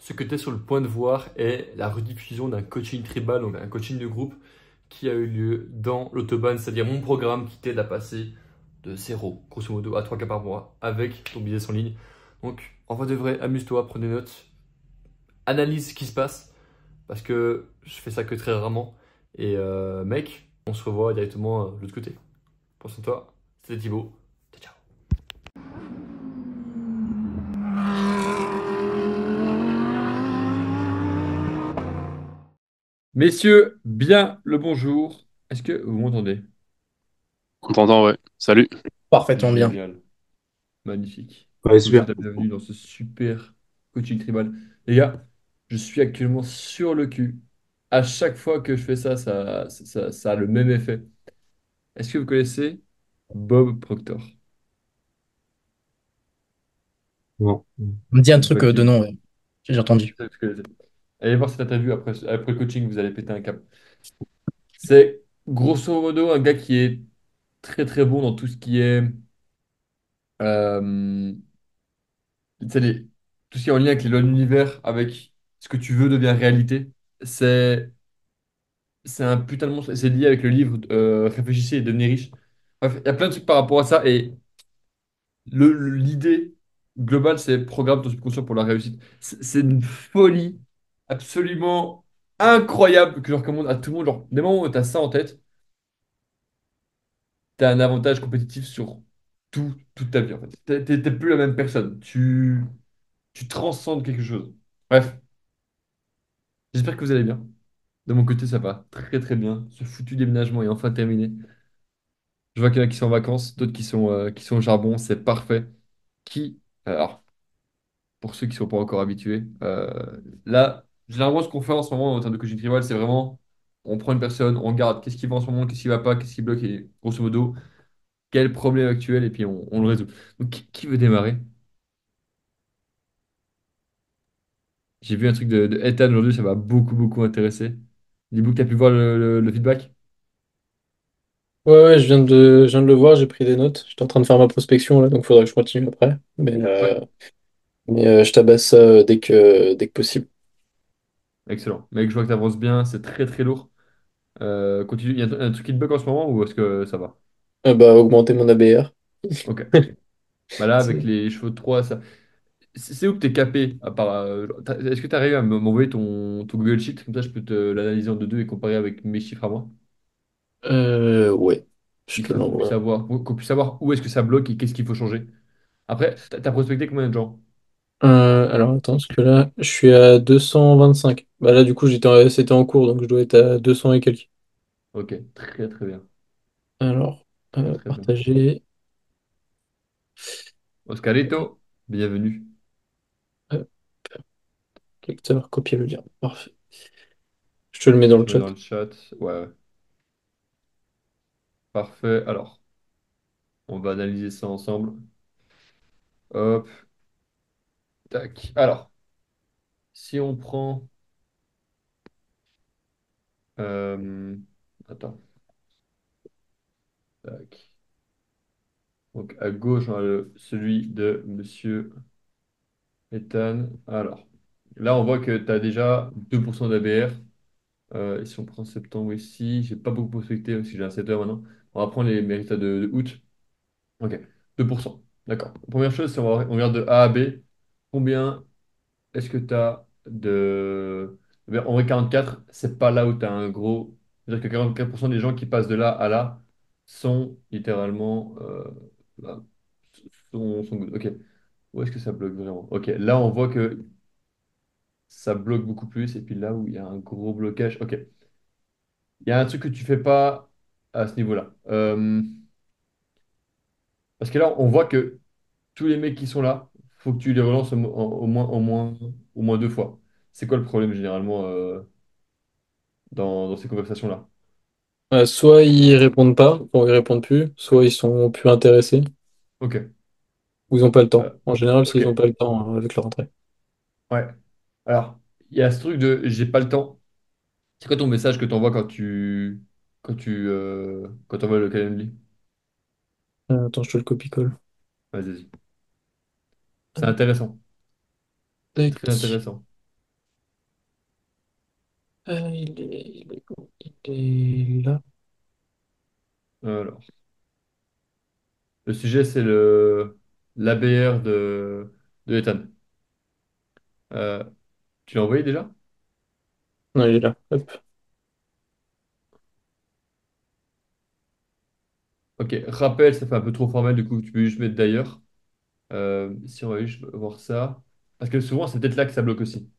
Ce que tu es sur le point de voir est la rediffusion d'un coaching tribal, donc un coaching de groupe qui a eu lieu dans l'Autobahn, c'est-à-dire mon programme qui t'aide à passer de 0, grosso modo, à 3K par mois avec ton business en ligne. Donc, en vrai de vrai, amuse-toi, prends des notes, analyse ce qui se passe, parce que je fais ça que très rarement. Et mec, on se revoit directement de l'autre côté. Pense à toi, c'était Thibaut. Ciao, ciao. Messieurs, bien le bonjour. Est-ce que vous m'entendez? On t'entend, ouais. Salut. Parfaitement bien. Génial. Magnifique. Ouais, Je vous souhaite super. la bienvenue dans ce super coaching tribal. Les gars, je suis actuellement sur le cul. À chaque fois que je fais ça, ça a le même effet. Est-ce que vous connaissez Bob Proctor? Bon. On me dit un truc Ok, de nom, ouais. J'ai entendu. vous connaissez. Allez voir cette interview après le coaching, vous allez péter un câble. C'est grosso modo un gars qui est très très bon dans tout ce qui est, euh, tu sais, tout ce qui est en lien avec les lois de l'univers, avec ce que tu veux devient réalité. C'est C'est un putain de monstre. C'est lié avec le livre Réfléchissez et devenez riche. Bref, il y a plein de trucs par rapport à ça. Et l'idée globale, c'est programme ton subconscient pour la réussite. C'est une folie absolument incroyable que je recommande à tout le monde. Genre, des moments où tu as ça en tête, tu as un avantage compétitif sur toute ta vie en fait. T'es plus la même personne. Tu transcendes quelque chose. Bref, j'espère que vous allez bien. De mon côté, ça va très très bien. Ce foutu déménagement est enfin terminé. Je vois qu'il y en a qui sont en vacances, d'autres qui sont au charbon, c'est parfait. Alors, pour ceux qui ne sont pas encore habitués, là, généralement, ce qu'on fait en ce moment en termes de coaching tribal, c'est vraiment, on prend une personne, on regarde qu'est-ce qui va en ce moment, qu'est-ce qui va pas, qu'est-ce qui bloque, et grosso modo, quel est le problème actuel, et puis on le résout. Donc, qui veut démarrer? J'ai vu un truc de Ethan aujourd'hui, ça m'a beaucoup intéressé. Dis-moi que tu as pu voir le feedback? Ouais, je viens de le voir, j'ai pris des notes. J'étais en train de faire ma prospection là, donc il faudrait que je continue après. Ouais, Je tabasse ça dès que possible. excellent. Mec, je vois que tu avances bien, c'est très très lourd. Continue, il y a un truc qui te bug en ce moment ou est-ce que ça va? Augmenter mon ABR. Ok. Bah là, avec C'est- les chevaux de Troie, ça. C'est où que t'es capé à part, est-ce que tu arrives à m'envoyer ton Google Sheet? Comme ça, je peux te l'analyser en deux et comparer avec mes chiffres à moi. ouais, je te Histoire l'envoie. qu'on puisse savoir où est-ce que ça bloque et qu'est-ce qu'il faut changer. Après, t'as prospecté combien de gens? Alors attends, parce que là, je suis à 225. Bah là, du coup, c'était en cours, donc je dois être à 200 et quelques. Ok, très bien. Alors, Très bien. partager. Oscarito, bienvenue. euh, Lecteur, copier le lien. Parfait. Je te le mets dans le Je mets chat. dans le chat. Ouais, parfait. Alors, on va analyser ça ensemble. Hop, tac. Alors, si on prend. euh, Attends. Tac. Donc à gauche, on a celui de Monsieur Ethan. Alors, là, on voit que tu as déjà 2% d'ABR. Et si on prend septembre ici, j'ai pas beaucoup prospecté parce que j'ai un setter maintenant. On va prendre les résultats de août. Ok, 2%. D'accord. Première chose, si on regarde de A à B, combien est-ce que tu as de. Eh bien, en vrai, 44, c'est pas là où tu as un gros. C'est-à-dire que 44% des gens qui passent de là à là sont littéralement. Bah, sont good. Ok. Où est-ce que ça bloque vraiment? Ok, là on voit que ça bloque beaucoup plus. Et puis là où il y a un gros blocage, ok. Il y a un truc que tu fais pas à ce niveau-là. Parce que là, on voit que tous les mecs qui sont là, faut que tu les relances au moins deux fois. C'est quoi le problème généralement dans ces conversations-là? Soit ils répondent pas, ou ils répondent plus, soit ils sont plus intéressés, Ok. ou ils ont pas le temps. Euh, En général, c'est ok. ils ont pas le temps avec leur rentrée. Ouais. Alors, il y a ce truc de j'ai pas le temps. C'est quoi ton message que tu envoies quand tu envoies le Calendly? Attends, je te le copie-colle. Vas-y. C'est intéressant. C'est très Tac. intéressant. Il est là. Alors, le sujet, c'est le l'ABR de Ethan. Euh, tu l'as envoyé déjà? Non, il est là. Hop. Ok, rappel, ça fait un peu trop formel, du coup, tu peux juste mettre d'ailleurs. Si on va juste voir ça. Parce que souvent, c'est peut-être là que ça bloque aussi.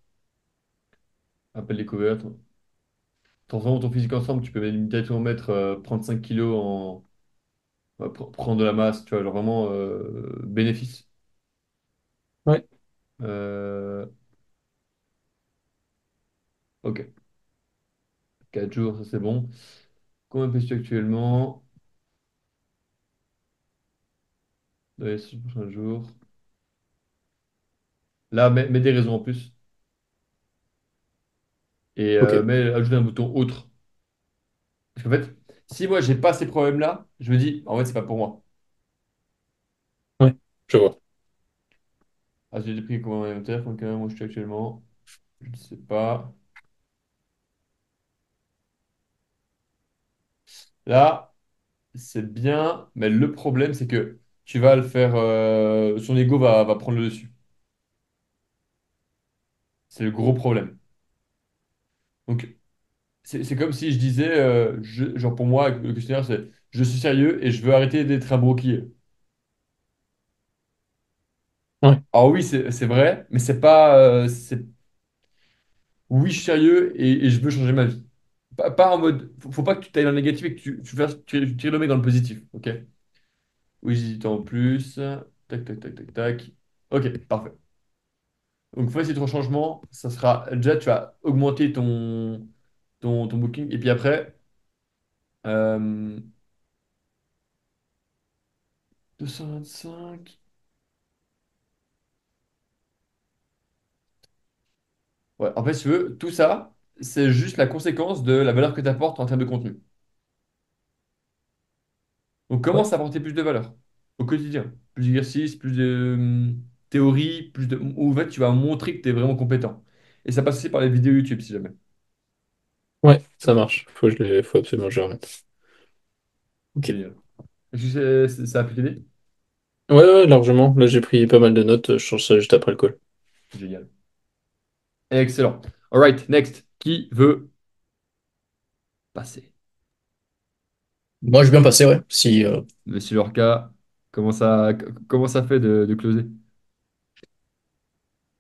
Rappel découverte. Transforme ton physique ensemble, tu peux immédiatement mettre 5 kilos en. Prendre de la masse, tu vois, genre vraiment bénéfice. Ouais, Euh, ok, 4 jours, ça c'est bon. Combien pèses-tu actuellement dans les 6 prochains jours? Là, mets des raisons en plus. Et ok. ajoute un bouton autre. Parce qu'en fait, si moi j'ai pas ces problèmes-là, je me dis, en fait, c'est pas pour moi. Ouais, je vois. Ah, j'ai pris combien alimentaire, combien moi je suis actuellement? Je ne sais pas. Là, c'est bien, mais le problème, c'est que tu vas le faire. Son ego va prendre le dessus. C'est le gros problème. Donc, c'est comme si je disais, genre pour moi, le questionnaire, c'est je suis sérieux et je veux arrêter d'être un broquier. Ouais, Alors oui, c'est vrai, mais c'est pas. Oui, je suis sérieux et je veux changer ma vie. Pas en mode. Faut pas que tu t'ailles dans le négatif et que tu tires le mec dans le positif. Ok? Oui, j'hésite en plus. Tac, tac, tac, tac, tac. Ok, parfait. Donc, voici ton changement. Ça sera. Déjà, tu vas augmenter ton booking. Et puis après, euh, 225. Ouais, en fait, si tu veux, tout ça, c'est juste la conséquence de la valeur que tu apportes en termes de contenu. Donc, ouais, commence à apporter plus de valeur au quotidien. Plus d'exercice, plus de théorie, plus de. Où en fait, tu vas montrer que tu es vraiment compétent. Et ça passe aussi par les vidéos YouTube, si jamais. ouais, ça marche. Faut absolument que je le remette. Ok. Génial. Est-ce que ça a pu t'aider? Ouais, ouais, largement. Là, j'ai pris pas mal de notes. Je change ça juste après le call. Génial. Excellent. All right, next. Qui veut passer? Moi, je vais bien passer, ouais. Si, Monsieur Lorca, comment ça fait de closer?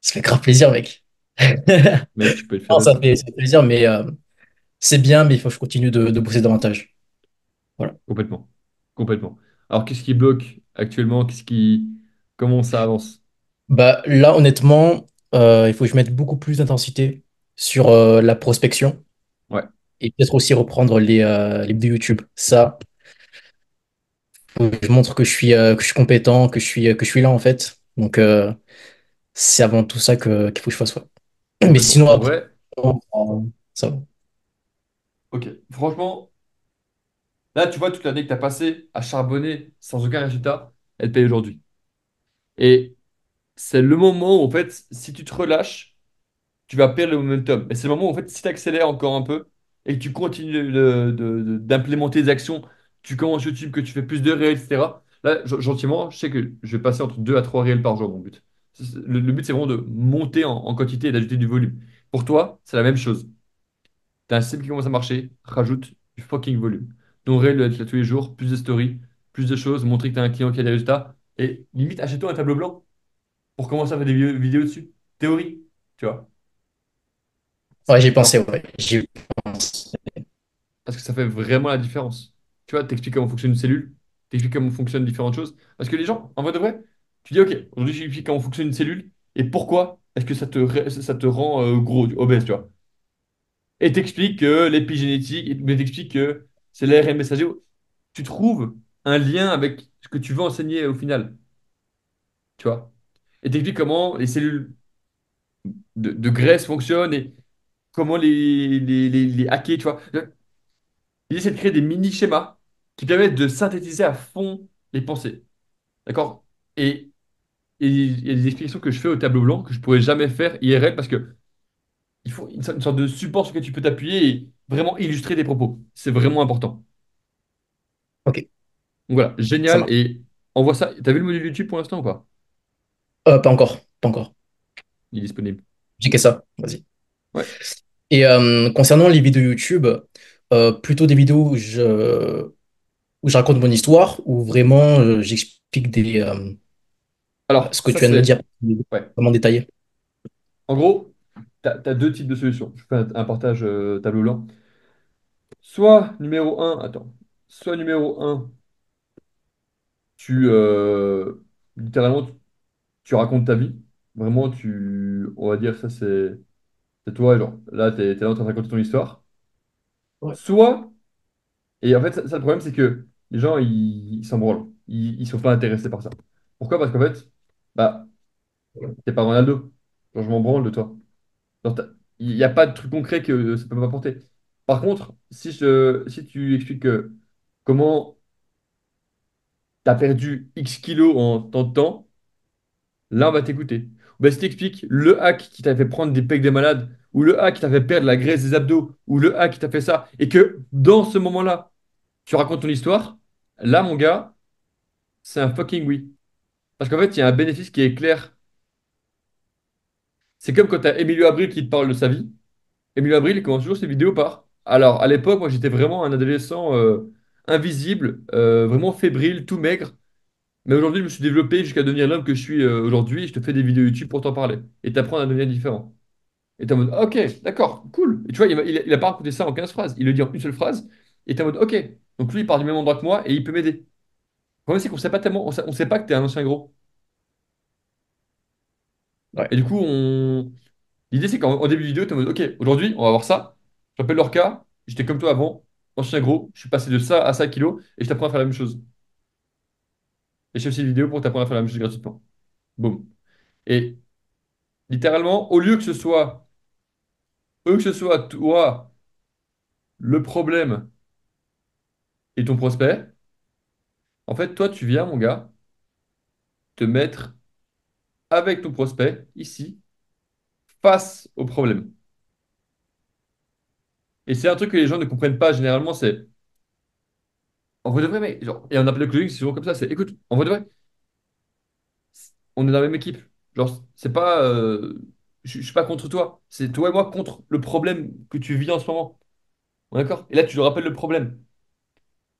ça fait grave plaisir, mec. Mec, tu peux être fier Non, de toi. ça fait plaisir, mais c'est bien, mais il faut que je continue de bosser davantage. Voilà. Complètement. Complètement. Alors, qu'est-ce qui bloque actuellement? Comment ça avance? Bah, là, honnêtement, il faut que je mette beaucoup plus d'intensité sur la prospection Ouais. et peut-être aussi reprendre les vidéos YouTube. Ça, faut que je montre que je suis compétent, que je suis là, en fait. Donc, c'est avant tout ça qu'il faut que je fasse, ouais. Mais Complètement. sinon, En après, vrai, ça va. ok. Franchement, là, tu vois, toute l'année que tu as passé à charbonner sans aucun résultat, elle paye aujourd'hui. Et c'est le moment où, en fait, si tu te relâches, tu vas perdre le momentum. Et c'est le moment où, en fait, si tu accélères encore un peu et que tu continues d'implémenter des actions, tu commences YouTube, que tu fais plus de réels, etc. Là, gentiment, je sais que je vais passer entre 2 à 3 réels par jour, mon but. Le but, c'est vraiment de monter en quantité et d'ajouter du volume. Pour toi, c'est la même chose. T'as un système qui commence à marcher, rajoute du fucking volume. Ton réel doit être là tous les jours, plus de stories, plus de choses, montrer que tu as un client qui a des résultats. Et limite, achète-toi un tableau blanc pour commencer à faire des vidéos dessus. Théorie, tu vois. Ouais, j'ai pensé, Genre, ouais. J'y pense. parce que ça fait vraiment la différence. Tu vois, t'expliques comment fonctionne une cellule, t'expliques comment fonctionnent différentes choses. Parce que les gens, en vrai de vrai, tu dis, OK, aujourd'hui, j'explique comment fonctionne une cellule et pourquoi est-ce que ça te rend gros, obèse, tu vois. Et t'expliques que l'épigénétique, mais t'expliques que c'est l'ARN messager. Tu trouves un lien avec ce que tu veux enseigner au final, tu vois. Et t'expliques comment les cellules de graisse fonctionnent et comment les hacker, tu vois. Il essaie de créer des mini-schémas qui permettent de synthétiser à fond les pensées. D'accord? Et il y a des explications que je fais au tableau blanc que je pourrais jamais faire IRL parce que Il faut une sorte de support sur lequel tu peux t'appuyer et vraiment illustrer tes propos. C'est vraiment important. Ok, Donc voilà, ça génial. marche. Et envoie ça. T'as vu le module YouTube pour l'instant ou pas? Pas encore, pas encore. Il est disponible. J'ai que ça, vas-y. Ouais. Et concernant les vidéos YouTube, plutôt des vidéos où je raconte mon histoire, ou vraiment j'explique Alors, ce que ça, tu viens de me c'est. dire, Ouais. vraiment détaillé. En gros, t'as deux types de solutions. Je fais un partage tableau blanc. Soit numéro un, attends. Soit numéro un, tu. Littéralement, tu racontes ta vie. Vraiment, on va dire, ça, c'est toi. Genre, là, t'es là en train de raconter ton histoire. Ouais. Soit. Et en fait, le problème, c'est que les gens, ils s'en branlent. Ils sont pas intéressés par ça. Pourquoi? Parce qu'en fait, bah, t'es pas Ronaldo. Genre, je m'en branle de toi. Genre, il n'y a pas de truc concret que ça peut m'apporter. Par contre, si tu expliques comment tu as perdu X kilos en tant de temps, là, on va t'écouter. Bah, si tu expliques le hack qui t'a fait prendre des pecs des malades, ou le hack qui t'a fait perdre la graisse des abdos, ou le hack qui t'a fait ça, et que dans ce moment-là, tu racontes ton histoire, là, mon gars, c'est un fucking oui. Parce qu'en fait, il y a un bénéfice qui est clair. C'est comme quand tu as Emilio Abril qui te parle de sa vie. Emilio Abril, il commence toujours ses vidéos par. Alors, à l'époque, moi, j'étais vraiment un adolescent invisible, vraiment fébrile, tout maigre. Mais aujourd'hui, je me suis développé jusqu'à devenir l'homme que je suis aujourd'hui. Je te fais des vidéos YouTube pour t'en parler et t'apprendre à devenir différent. Et t'es en mode, ok, d'accord, cool. Et tu vois, il a pas raconté ça en 15 phrases. Il le dit en une seule phrase. Et t'es en mode, ok. Donc lui, il part du même endroit que moi et il peut m'aider. Le problème, c'est qu'on sait pas tellement, on sait pas que t'es un ancien gros. Ouais. Et du coup, l'idée, c'est qu'en début de vidéo, tu es en mode, OK, aujourd'hui, on va voir ça. Je m'appelle Lorca, j'étais comme toi avant, ancien gros, je suis passé de ça à ça kilos et je t'apprends à faire la même chose. Et je fais aussi une vidéo pour t'apprendre à faire la même chose gratuitement. Boum. Et littéralement, au lieu que ce soit toi le problème et ton prospect, en fait, toi, tu viens, mon gars, te mettre avec ton prospect ici, face au problème. Et c'est un truc que les gens ne comprennent pas généralement, c'est en vrai de vrai, mec, genre, et en appel de closing, c'est souvent comme ça, c'est écoute, en vrai de vrai, on est dans la même équipe. Genre, c'est pas. Je suis pas contre toi. C'est toi et moi contre le problème que tu vis en ce moment. On est d'accord? Et là, tu le rappelles le problème.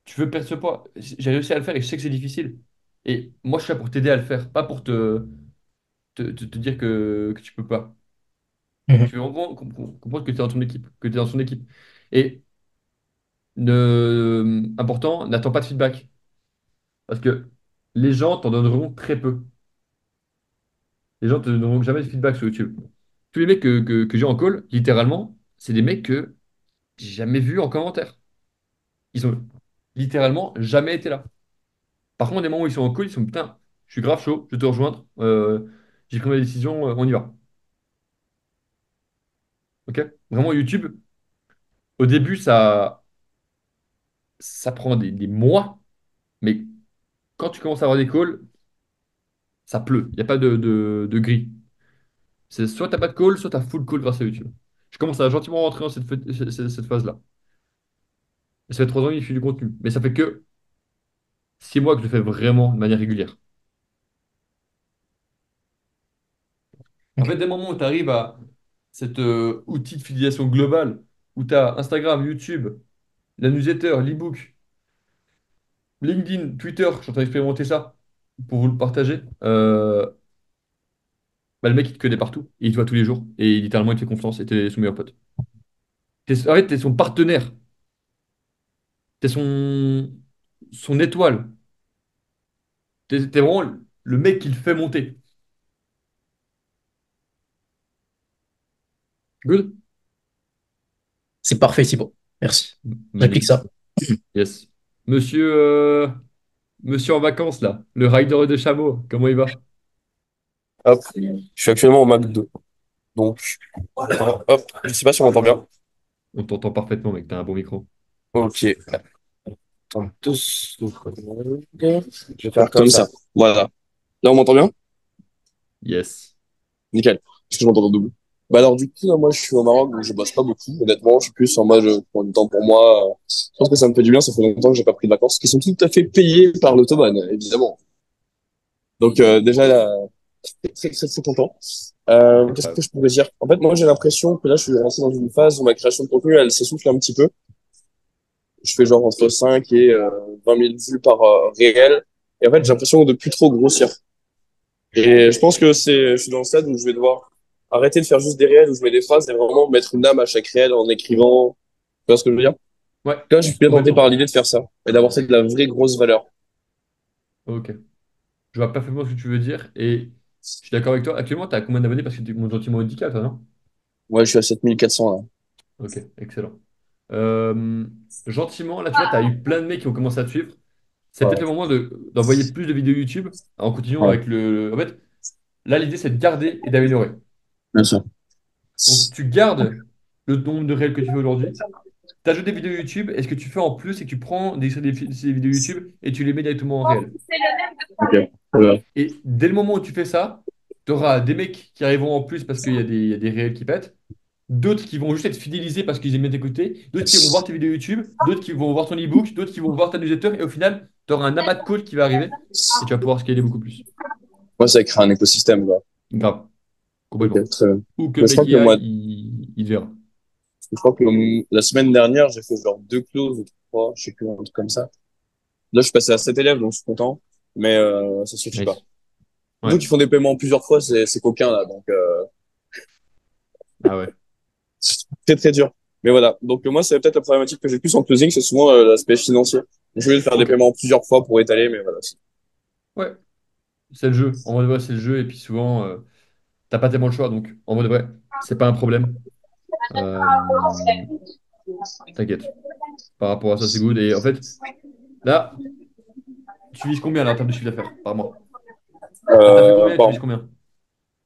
Tu veux perdre ce poids. J'ai réussi à le faire et je sais que c'est difficile. Et moi, je suis là pour t'aider à le faire, pas pour te dire que tu peux pas. Mhm. Tu veux vraiment comprendre que tu es dans ton équipe, que tu es dans son équipe. Et important, n'attends pas de feedback. Parce que les gens t'en donneront très peu. Les gens te donneront jamais de feedback sur YouTube. Tous les mecs que j'ai en call, littéralement, c'est des mecs que j'ai jamais vus en commentaire. Ils ont littéralement jamais été là. Par contre, des moments où ils sont en call, ils sont putain, je suis grave chaud, je vais te rejoindre, j'ai pris ma décision, on y va. Ok? Vraiment, YouTube, au début, ça prend des mois, mais quand tu commences à avoir des calls, ça pleut. Il n'y a pas de gris. C'est soit t'as pas de call, soit t'as full call grâce à YouTube. Je commence à gentiment rentrer dans cette phase-là. Ça fait 3 ans que je fais du contenu, mais ça fait que 6 mois que je le fais vraiment de manière régulière. En fait, Ok. dès le moment où tu arrives à cet outil de fidélisation globale, où tu as Instagram, YouTube, la newsletter, l'ebook, LinkedIn, Twitter, je suis en train d'expérimenter ça pour vous le partager, bah, le mec, il te connaît partout. Il te voit tous les jours. Et littéralement, il te fait confiance et t'es son meilleur pote. En fait, t'es son partenaire. T'es son étoile. T'es vraiment le mec qui le fait monter. Good? C'est parfait, Thibaut. Merci. J'applique Magnifique. ça. Yes. Monsieur, monsieur en vacances, là, le rider de chameau, comment il va? Hop, je suis actuellement au McDo. Donc, attends, hop, je sais pas si on m'entend bien. On t'entend parfaitement, mec, t'as un bon micro. Ok, attends 2 secondes. Je vais faire comme ça. Voilà. Là, on m'entend bien? Yes. Nickel. Est-ce que je m'entends en double? Bah alors du coup, là, moi je suis au Maroc, donc je bosse pas beaucoup. Honnêtement, je suis plus en mode je prends du temps pour moi. Je pense que ça me fait du bien, ça fait longtemps que j'ai pas pris de vacances, qui sont tout à fait payées par l'Ottoman, évidemment. Donc déjà là, très content. Qu'est-ce que Incroyable. je pourrais dire? En fait, moi j'ai l'impression que là je suis rentré dans une phase où ma création de contenu, elle s'essouffle un petit peu. Je fais genre entre 5 et 20 000 vues par réel. Et en fait, j'ai l'impression de plus trop grossir. Et je pense que je suis dans le stade où je vais devoir arrêter de faire juste des réels où je mets des phrases et vraiment mettre une âme à chaque réel en écrivant. Tu vois ce que je veux dire? Ouais, Là, je suis bien tenté par complètement. l'idée de faire ça et d'avoir fait de la vraie grosse valeur. Ok. Je vois parfaitement ce que tu veux dire et je suis d'accord avec toi. Actuellement, tu as combien d'abonnés parce que tu montes gentiment au 10K, toi, non? Ouais, je suis à 7 400 là. Ok, excellent. Euh, Gentiment, là, tu vois, tu as eu plein de mecs qui ont commencé à te suivre. C'est peut-être Ouais, le moment d'envoyer plus de vidéos YouTube en continuant ouais, avec En fait, là, l'idée, c'est de garder et d'améliorer. bien sûr. Donc, tu gardes le nombre de réels que tu fais aujourd'hui. Tu ajoutes des vidéos YouTube. Et ce que tu fais en plus, c'est que tu prends ces vidéos YouTube et tu les mets directement en réel. Ok. Ouais. Et dès le moment où tu fais ça, tu auras des mecs qui arriveront en plus parce il y a des réels qui pètent. D'autres qui vont juste être fidélisés parce qu'ils aiment bien t'écouter. D'autres qui vont voir tes vidéos YouTube. D'autres qui vont voir ton ebook. D'autres qui vont voir ta newsletter. Et au final, tu auras un amas de call qui va arriver et tu vas pouvoir scaler beaucoup plus. Moi, ça crée un écosystème, quoi. Grave, Ok, complètement. très bien. Ou que Mais le je mec crois que IA, moi, il verra. je crois que la semaine dernière, j'ai fait genre 2 clauses ou 3, je sais plus, un truc comme ça. Là, je suis passé à 7 élèves, donc je suis content. Mais ça suffit pas. Nice. Ouais. Nous qui font des paiements plusieurs fois, c'est coquin là, donc Ah ouais. c'est très dur. Mais voilà, donc moi c'est peut-être la problématique que j'ai le plus en closing, c'est souvent l'aspect financier. Je vais faire des Ok. paiements plusieurs fois pour étaler, mais voilà. Ouais. C'est le jeu. En mode vrai, c'est le jeu. Et puis souvent, t'as pas tellement le choix. Donc, en mode vrai, c'est pas un problème. Euh, T'inquiète. Par rapport à ça, c'est good. Et en fait, là, tu vises combien là en termes de chiffre d'affaires par mois? Là, t'as fait combien et tu vises Bon, combien?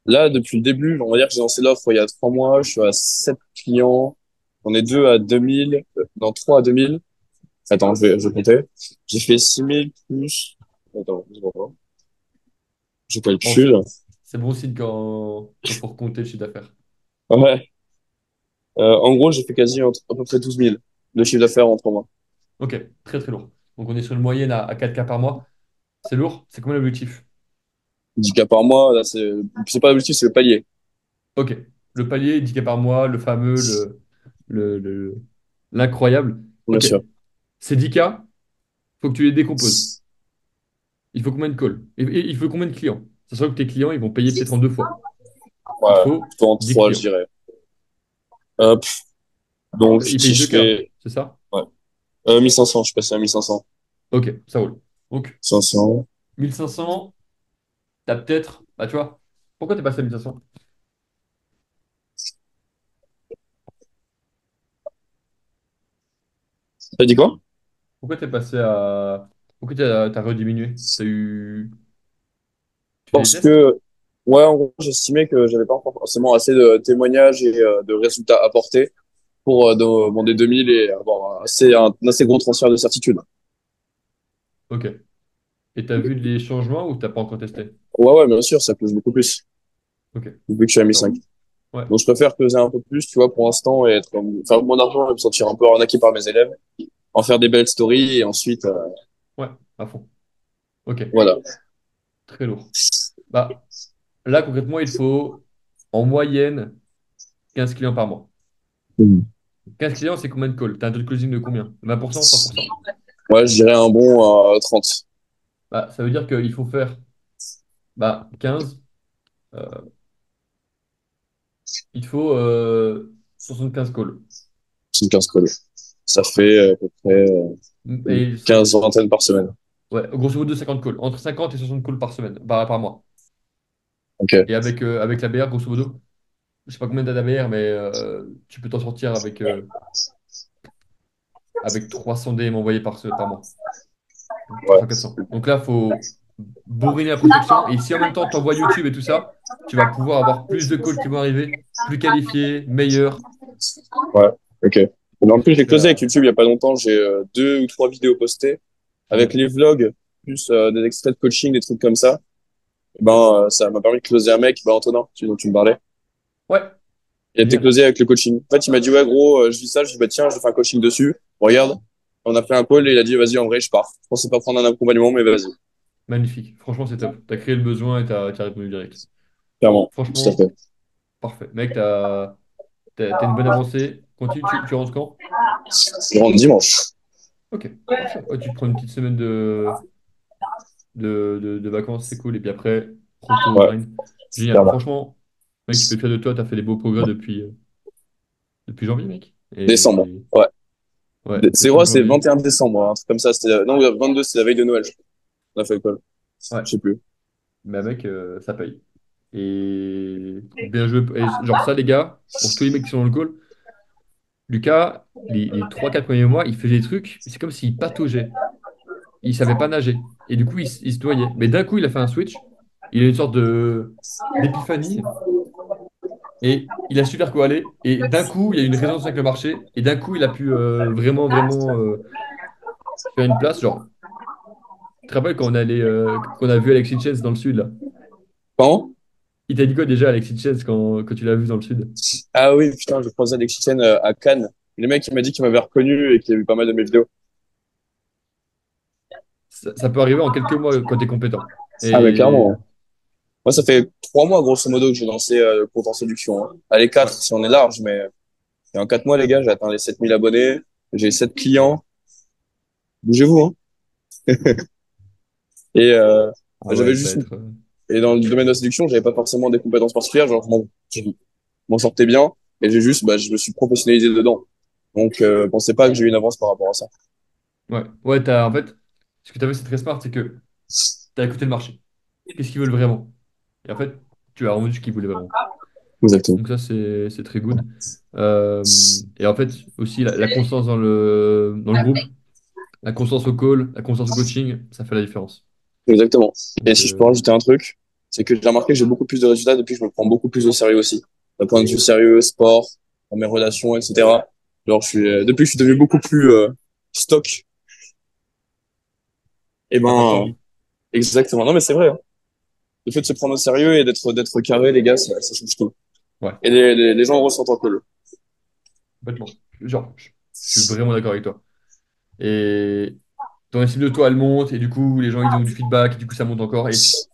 là depuis le début, on va dire que j'ai lancé l'offre il y a 3 mois, je suis à 7 clients, on est deux à 2000, non 3 à 2000. Attends, je vais compter. J'ai fait 6000 plus. Attends, je vois pas. Je Bon, calcule. c'est bon signe quand faut compter le chiffre d'affaires. Ouais. En gros, j'ai fait quasi à peu près 12 000 de chiffre d'affaires en 3 mois. Ok, très très lourd. Donc on est sur une moyenne à 4K par mois. C'est lourd. C'est combien l'objectif? 10 cas par mois, là, c'est pas l'objectif, c'est le palier. Ok. Le palier, 10K par mois, le fameux, le, le- l'incroyable. Bien Ok. sûr. Ces 10K, faut que tu les décomposes. Il faut combien de calls? Et il faut combien de clients? Sachant que tes clients, ils vont payer peut-être en deux fois. Il te Ouais, faut plutôt en 10 3, je clients. dirais. Pff, donc, Ils si payent je 2K, fais, c'est ça? ouais. 1500, je suis passé à 1500. Ok, ça roule. Donc, 500. 1500, t'as peut-être. Bah, tu vois, pourquoi t'es passé à 1500? T'as dit quoi? Pourquoi t'es passé à. Pourquoi t'as rediminué? T'as eu. Tu fais des Parce tests? que, ouais, en gros, j'estimais que j'avais pas encore forcément assez de témoignages et de résultats apportés pour demander 2000 et avoir un assez gros transfert de certitude. Ok. Et t'as vu les changements ou t'as pas encore testé? Ouais, ouais, bien sûr, ça close beaucoup plus, Ok, vu que je suis à ça 1500. roule. Ouais, Donc, je préfère peser un peu plus, tu vois, pour l'instant, et faire moins d'argent et me sentir un peu arnaqué par mes élèves, en faire des belles stories, et ensuite, ouais, à fond. Ok, voilà. très lourd. Bah, là, concrètement, il faut en moyenne 15 clients par mois. Mhm. 15 clients, c'est combien de calls? T'as un taux de closing de combien? 20%, 30%? Ouais, je dirais un bon 30. Bah, ça veut dire qu'il faut faire bah, 15. euh, il te faut 75 calls. C'est une 15 cols. Ça fait à peu près Et 15 vingtaines par semaine. ouais, grosso modo 50 calls. Entre 50 et 60 calls par semaine, par mois. Ok. Et avec la BR, grosso modo, je sais pas combien t'as d'ABR, mais tu peux t'en sortir avec 300 DM envoyés par mois. Donc Ouais. 300-400. Donc là, il faut bourriner la prospection. Et si en même temps, tu envoies YouTube et tout ça, tu vas pouvoir avoir plus de calls qui vont arriver, plus qualifiés, meilleurs. Ouais. Ok. Mais en Donc plus, j'ai tu closé avec as... YouTube il y a pas longtemps. J'ai 2 ou 3 vidéos postées avec Ouais. les vlogs, plus des extraits de coaching, des trucs comme ça. Et ben, ça m'a permis de closer un mec, ben, Antonin, dont tu me parlais. Ouais. Il a été Génial. closé avec le coaching. En fait, il m'a dit, ouais, gros, je dis ça, je dis, bah, tiens, je fais un coaching dessus. Regarde. On a fait un call et il a dit, vas-y, en vrai, je pars. Je pensais pas prendre un accompagnement, mais vas-y. Magnifique. Franchement, c'est top. T'as créé le besoin et t'as répondu direct. Clairement. Tout à Franchement, fait. parfait. Mec, t'as une bonne avancée. Continue, tu rentres quand? Je rentre dimanche. Ok, parfait. Ouais, tu te prends une petite semaine de vacances, c'est cool. Et puis après, retour au Ouais, grind. Génial. clairement. Franchement, mec, je peux être fier de toi. T'as fait des beaux progrès depuis janvier, mec. Décembre. Et Ouais. ouais, C'est décembre, vrai, c'est janvier. 21 décembre, hein, un truc comme ça. C'était, non, 22, c'était la veille de Noël, je crois. On a fait le call. Ouais, Je sais plus. bah mec, ça paye. Et bien joué. Et genre ça, les gars, pour tous les mecs qui sont dans le call, Lucas, les 3-4 premiers mois, il faisait des trucs, c'est comme s'il pataugeait. Il savait pas nager. Et du coup, il se noyait. Mais d'un coup, il a fait un switch. Il a une sorte de d'épiphanie. Et il a su vers quoi aller. Et d'un coup, il y a eu une résonance avec le marché. Et d'un coup, il a pu vraiment faire une place. Genre, tu te rappelles quand qu'on a vu Alexis Hitchens dans le sud, là? Quand? Il t'a dit quoi déjà, Alexis Hitchens, quand tu l'as vu dans le sud? Ah oui, putain, je croisais Alexis Chen à Cannes. Le mec, il m'a dit qu'il m'avait reconnu et qu'il a vu pas mal de mes vidéos. Ça peut arriver en quelques mois quand tu es compétent. Ah, mais Et clairement. Moi, ça fait 3 mois, grosso modo, que j'ai lancé le compte en séduction. Hein. Allez, ouais, 4 si on est large, mais et en 4 mois, les gars, j'ai atteint les 7000 abonnés. J'ai 7 clients. Bougez-vous, hein. Et ah ouais, j'avais ça va juste... être. Et dans le domaine de la séduction, j'avais pas forcément des compétences particulières. Genre, je m'en sortais bien. Et j'ai juste, bah, je me suis professionnalisé dedans. Donc, pensez pas que j'ai eu une avance par rapport à ça. Ouais, ouais, en fait, ce que tu as fait, c'est très smart, c'est que tu as écouté le marché. Qu'est-ce qu'ils veulent vraiment? Et en fait, tu as rendu ce qu'ils voulaient vraiment. Exactement. Donc ça, c'est très good. Et en fait, aussi, la constance dans le groupe, la constance au call, la constance au coaching, ça fait la différence. Exactement. Et Donc, si je peux rajouter un truc, c'est que j'ai remarqué que j'ai beaucoup plus de résultats depuis que je me prends beaucoup plus au sérieux aussi. D'un point de vue sérieux, sport, dans mes relations, etc. Genre, depuis que je suis devenu beaucoup plus stock, et ça ben, transforme. exactement. Non, mais c'est vrai. Hein. Le fait de se prendre au sérieux et d'être carré, les gars, ça change tout. Ouais, Et les gens ressentent un peu le. complètement. Genre, je suis vraiment d'accord avec toi. Et ton estime de toi, elle monte, et du coup, les gens, ils ont du feedback, et du coup, ça monte encore, et c'est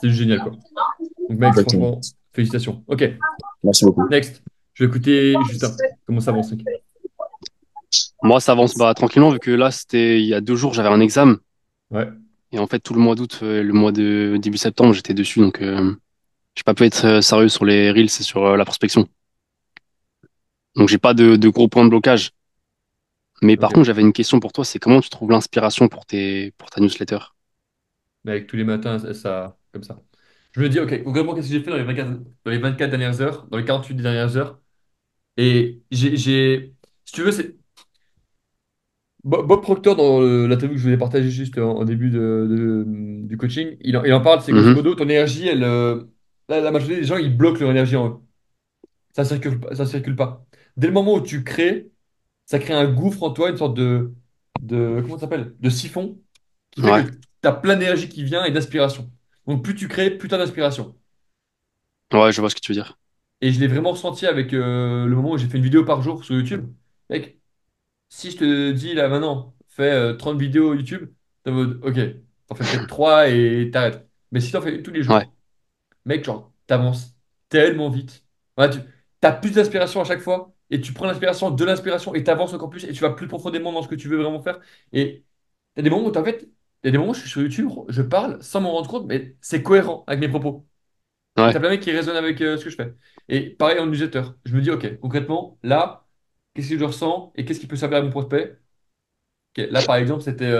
juste génial, quoi. Donc, mec, Exactement. franchement, félicitations. Ok, Merci beaucoup. next. Je vais écouter Justin. Comment ça avance, mec? Moi, ça avance bah, tranquillement, vu que là, c'était il y a 2 jours, j'avais un examen. Ouais, Et en fait, tout le mois d'août, le mois de début septembre, j'étais dessus. Donc, j'ai pas pu être sérieux sur les reels et sur la prospection. Donc, j'ai pas de gros points de blocage. Mais par contre, ok. j'avais une question pour toi, c'est comment tu trouves l'inspiration pour ta newsletter? Mec, tous les matins, comme ça. Je me dis, ok, concrètement, qu'est-ce que j'ai fait dans les 24 dernières heures, dans les 48 dernières heures? Et si tu veux, c'est Bob Proctor, dans l'interview que je vous ai partagée juste en début du coaching, il en parle, c'est grosso Mhm. modo, ton énergie, la majorité des gens, ils bloquent leur énergie en eux. Ça circule pas. Dès le moment où tu crées, ça crée un gouffre en toi, une sorte comment ça s'appelle? De siphon, qui fait que Ouais, tu as plein d'énergie qui vient et d'inspiration. Donc plus tu crées, plus tu as d'inspiration. ouais, je vois ce que tu veux dire. Et je l'ai vraiment ressenti avec le moment où j'ai fait une vidéo par jour sur YouTube. Mec, si je te dis là maintenant, fais 30 vidéos YouTube, t'es en mode, ok, t'en fais peut-être 3 et t'arrêtes. Mais si t'en fais tous les Ouais, jours, mec, genre, t'avances tellement vite. Voilà, t'as plus d'inspiration à chaque fois et tu prends l'inspiration de l'inspiration et t'avances encore plus et tu vas plus profondément dans ce que tu veux vraiment faire. Et il y a des moments où, en fait, il y a des moments où je suis sur YouTube, je parle sans m'en rendre compte, mais c'est cohérent avec mes propos. Et ouais, t'as plein de mecs qui résonnent avec ce que je fais. Et pareil en newsletter. Je me dis, ok, concrètement, là, qu'est-ce que je ressens et qu'est-ce qui peut servir à mon prospect? Ok, là, par exemple, c'était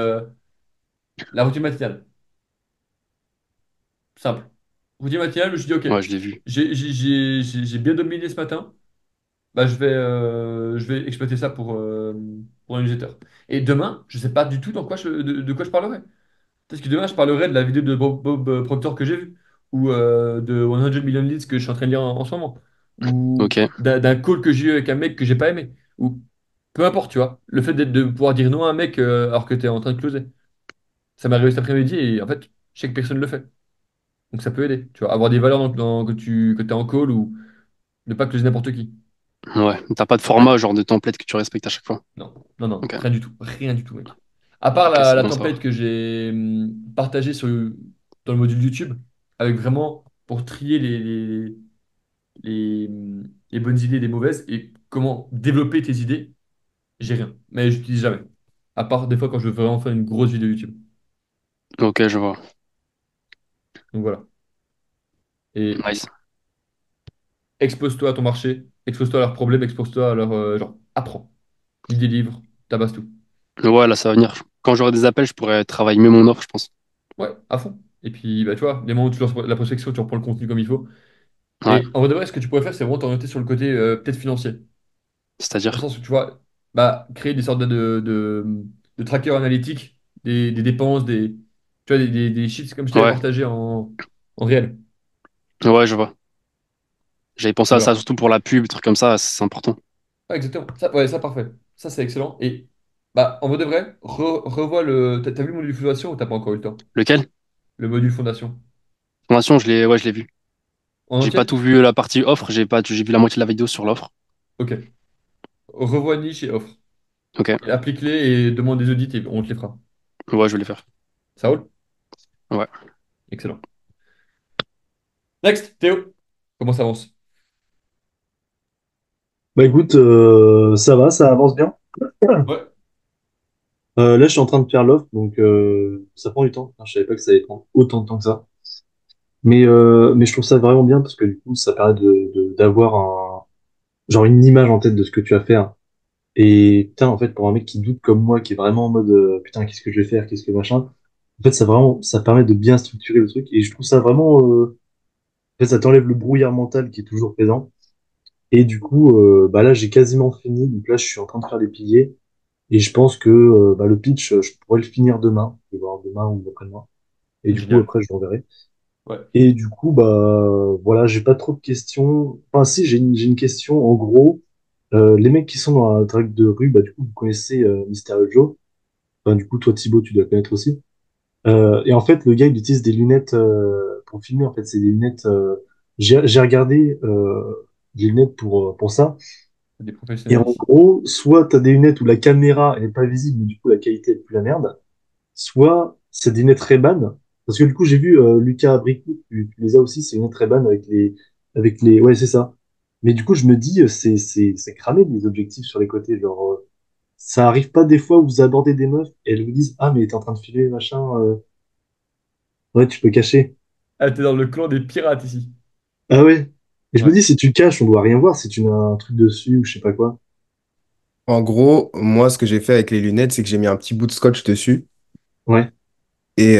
la routine matinale. Simple. Routine matinale, je me suis dit, ok, ouais, je l'ai vu. j'ai bien dominé ce matin. Bah, je vais exploiter ça pour un newsletter. Et demain, je sais pas du tout de quoi je parlerai. Peut-être que demain, je parlerai de la vidéo de Bob Proctor que j'ai vue, ou de 100 Million Leads que je suis en train de lire en ce moment, ou Ok, d'un call que j'ai eu avec un mec que j'ai pas aimé, ou peu importe, tu vois. Le fait de pouvoir dire non à un mec alors que tu es en train de closer. Ça m'est arrivé cet après-midi et en fait, je sais que personne ne le fait. Donc ça peut aider, tu vois. Avoir des valeurs que tu es en call ou ne pas closer n'importe qui. Ouais. T'as pas de format, genre de template que tu respectes à chaque fois. Non, non, non, Ok. rien du tout, mec. À part Ok, c'est la bon ça. template que j'ai partagée dans le module YouTube, avec vraiment pour trier les bonnes idées des mauvaises et comment développer tes idées, j'ai rien. Mais j'utilise jamais. À part des fois quand je veux vraiment faire une grosse vidéo YouTube. Ok, je vois. Donc voilà. Et Nice. expose-toi à ton marché, expose-toi à leurs problèmes, expose-toi à leur genre, apprends. Lis des livres, tabasse tout. Ouais, là, ça va venir. Quand j'aurai des appels, je pourrais travailler mieux mon offre, je pense. Ouais, à fond. Et puis, bah, tu vois, les moments où tu lances la prospection, tu reprends le contenu comme il faut. Ouais. Et en vrai, de vrai, ce que tu pourrais faire, c'est vraiment t'orienter sur le côté peut-être financier. Dans le C'est-à-dire. sens où, tu vois, bah, créer des sortes de trackers analytiques des dépenses, tu vois, des sheets comme je t'avais Ouais. partagé en réel. Ouais, je vois. J'avais pensé à ça Voilà. surtout pour la pub, des trucs comme ça, c'est important. Ouais, exactement. Ça, ouais, ça, parfait. Ça, c'est excellent. Et bah, en vrai de vrai, revois le. T'as vu le module fondation ou t'as pas encore eu le temps? Lequel? Le module fondation. Formation, ouais, je l'ai vu. En J'ai pas entier? tout vu la partie offre, j'ai vu la moitié de la vidéo sur l'offre. Ok. Revois niche et offre. Ok. Et applique-les et demande des audits et on te les fera. Ouais, je vais les faire. Ça roule? Ouais. Excellent. Next, Théo. Comment ça avance? Bah écoute, ça va, ça avance bien. Ouais. Là, je suis en train de faire l'offre, donc ça prend du temps. Enfin, je savais pas que ça allait prendre autant de temps que ça. Mais je trouve ça vraiment bien parce que du coup, ça permet d'avoir genre une image en tête de ce que tu vas faire. Et putain, en fait, pour un mec qui doute comme moi, qui est vraiment en mode putain, qu'est-ce que je vais faire, qu'est-ce que machin, en fait, ça permet de bien structurer le truc. Et je trouve ça vraiment, en fait, ça t'enlève le brouillard mental qui est toujours présent. Et du coup, bah là, j'ai quasiment fini. Donc là, je suis en train de faire les piliers. Et je pense que bah, le pitch, je pourrais le finir demain. Je vais voir demain ou après-demain. Et du coup, Génial. après, je l'enverrai. Ouais. Et du coup, bah voilà, j'ai pas trop de questions. Enfin, si, j'ai une question. En gros, les mecs qui sont dans la drague de rue, bah du coup, vous connaissez Mysterio Joe. Enfin, du coup, toi, Thibaut, tu dois connaître aussi. Et en fait, le gars, il utilise des lunettes pour filmer. En fait, c'est des lunettes. J'ai regardé des lunettes pour ça. Des Et professionnels en ici. gros, soit tu as des lunettes où la caméra, elle est pas visible, mais du coup, la qualité, elle pue la merde. Soit c'est des lunettes Ray-Ban. Parce que du coup, j'ai vu Lucas Abricot, tu les as aussi, c'est une lunettes Ray-Ban avec les, ouais, c'est ça. Mais du coup, je me dis, c'est cramé les objectifs sur les côtés. Genre, ça arrive pas des fois où vous abordez des meufs et elles vous disent, ah, mais t'es en train de filer, machin, ouais, tu peux cacher. Ah, t'es dans le clan des pirates ici. Ah ouais. Et je me Ouais. dis, si tu caches, on doit rien voir si tu mets un truc dessus ou je sais pas quoi. En gros, moi, ce que j'ai fait avec les lunettes, c'est que j'ai mis un petit bout de scotch dessus. Ouais. Et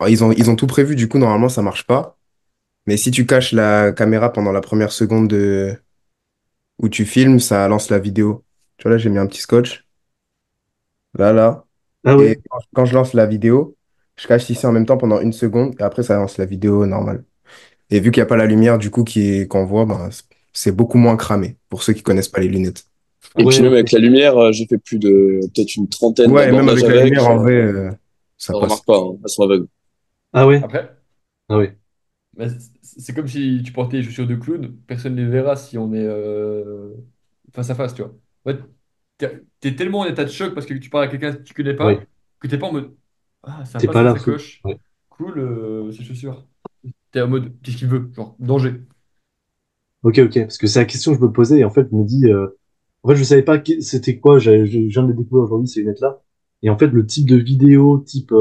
ils ont tout prévu, du coup, normalement, ça marche pas. Mais si tu caches la caméra pendant la première seconde où tu filmes, ça lance la vidéo. Tu vois, là, j'ai mis un petit scotch. Là, là. Ah ouais. Et quand je lance la vidéo, je cache ici en même temps pendant une seconde. Et après, ça lance la vidéo normale. Et vu qu'il n'y a pas la lumière, du coup, qu'on voit, ben, c'est beaucoup moins cramé pour ceux qui connaissent pas les lunettes. Et Ok. puis Ouais, même ok. avec la lumière, j'ai fait plus de peut-être une trentaine Ouais, et même d'abordages avec la avec. lumière, en vrai, ça Ça ne passe. remarque pas, hein, elles sont aveugles. Ah ouais. Après, Ah ouais. bah, c'est comme si tu portais les chaussures de clown. Personne ne les verra si on est face à face, tu vois. En fait, t'es tellement en état de choc parce que tu parles à quelqu'un que tu connais Ouais. pas que t'es pas en mode ah, T'es sympa pas cette là. sacoche. Ouais. Cool, ces chaussures. T'es en mode qu'est-ce qu'il veut? Genre, danger. Ok, ok. Parce que c'est la question que je me posais et en fait, je me dis, en fait, je savais pas c'était quoi. Je viens de le découvrir aujourd'hui, ces lunettes-là. Et en fait, le type de vidéo, type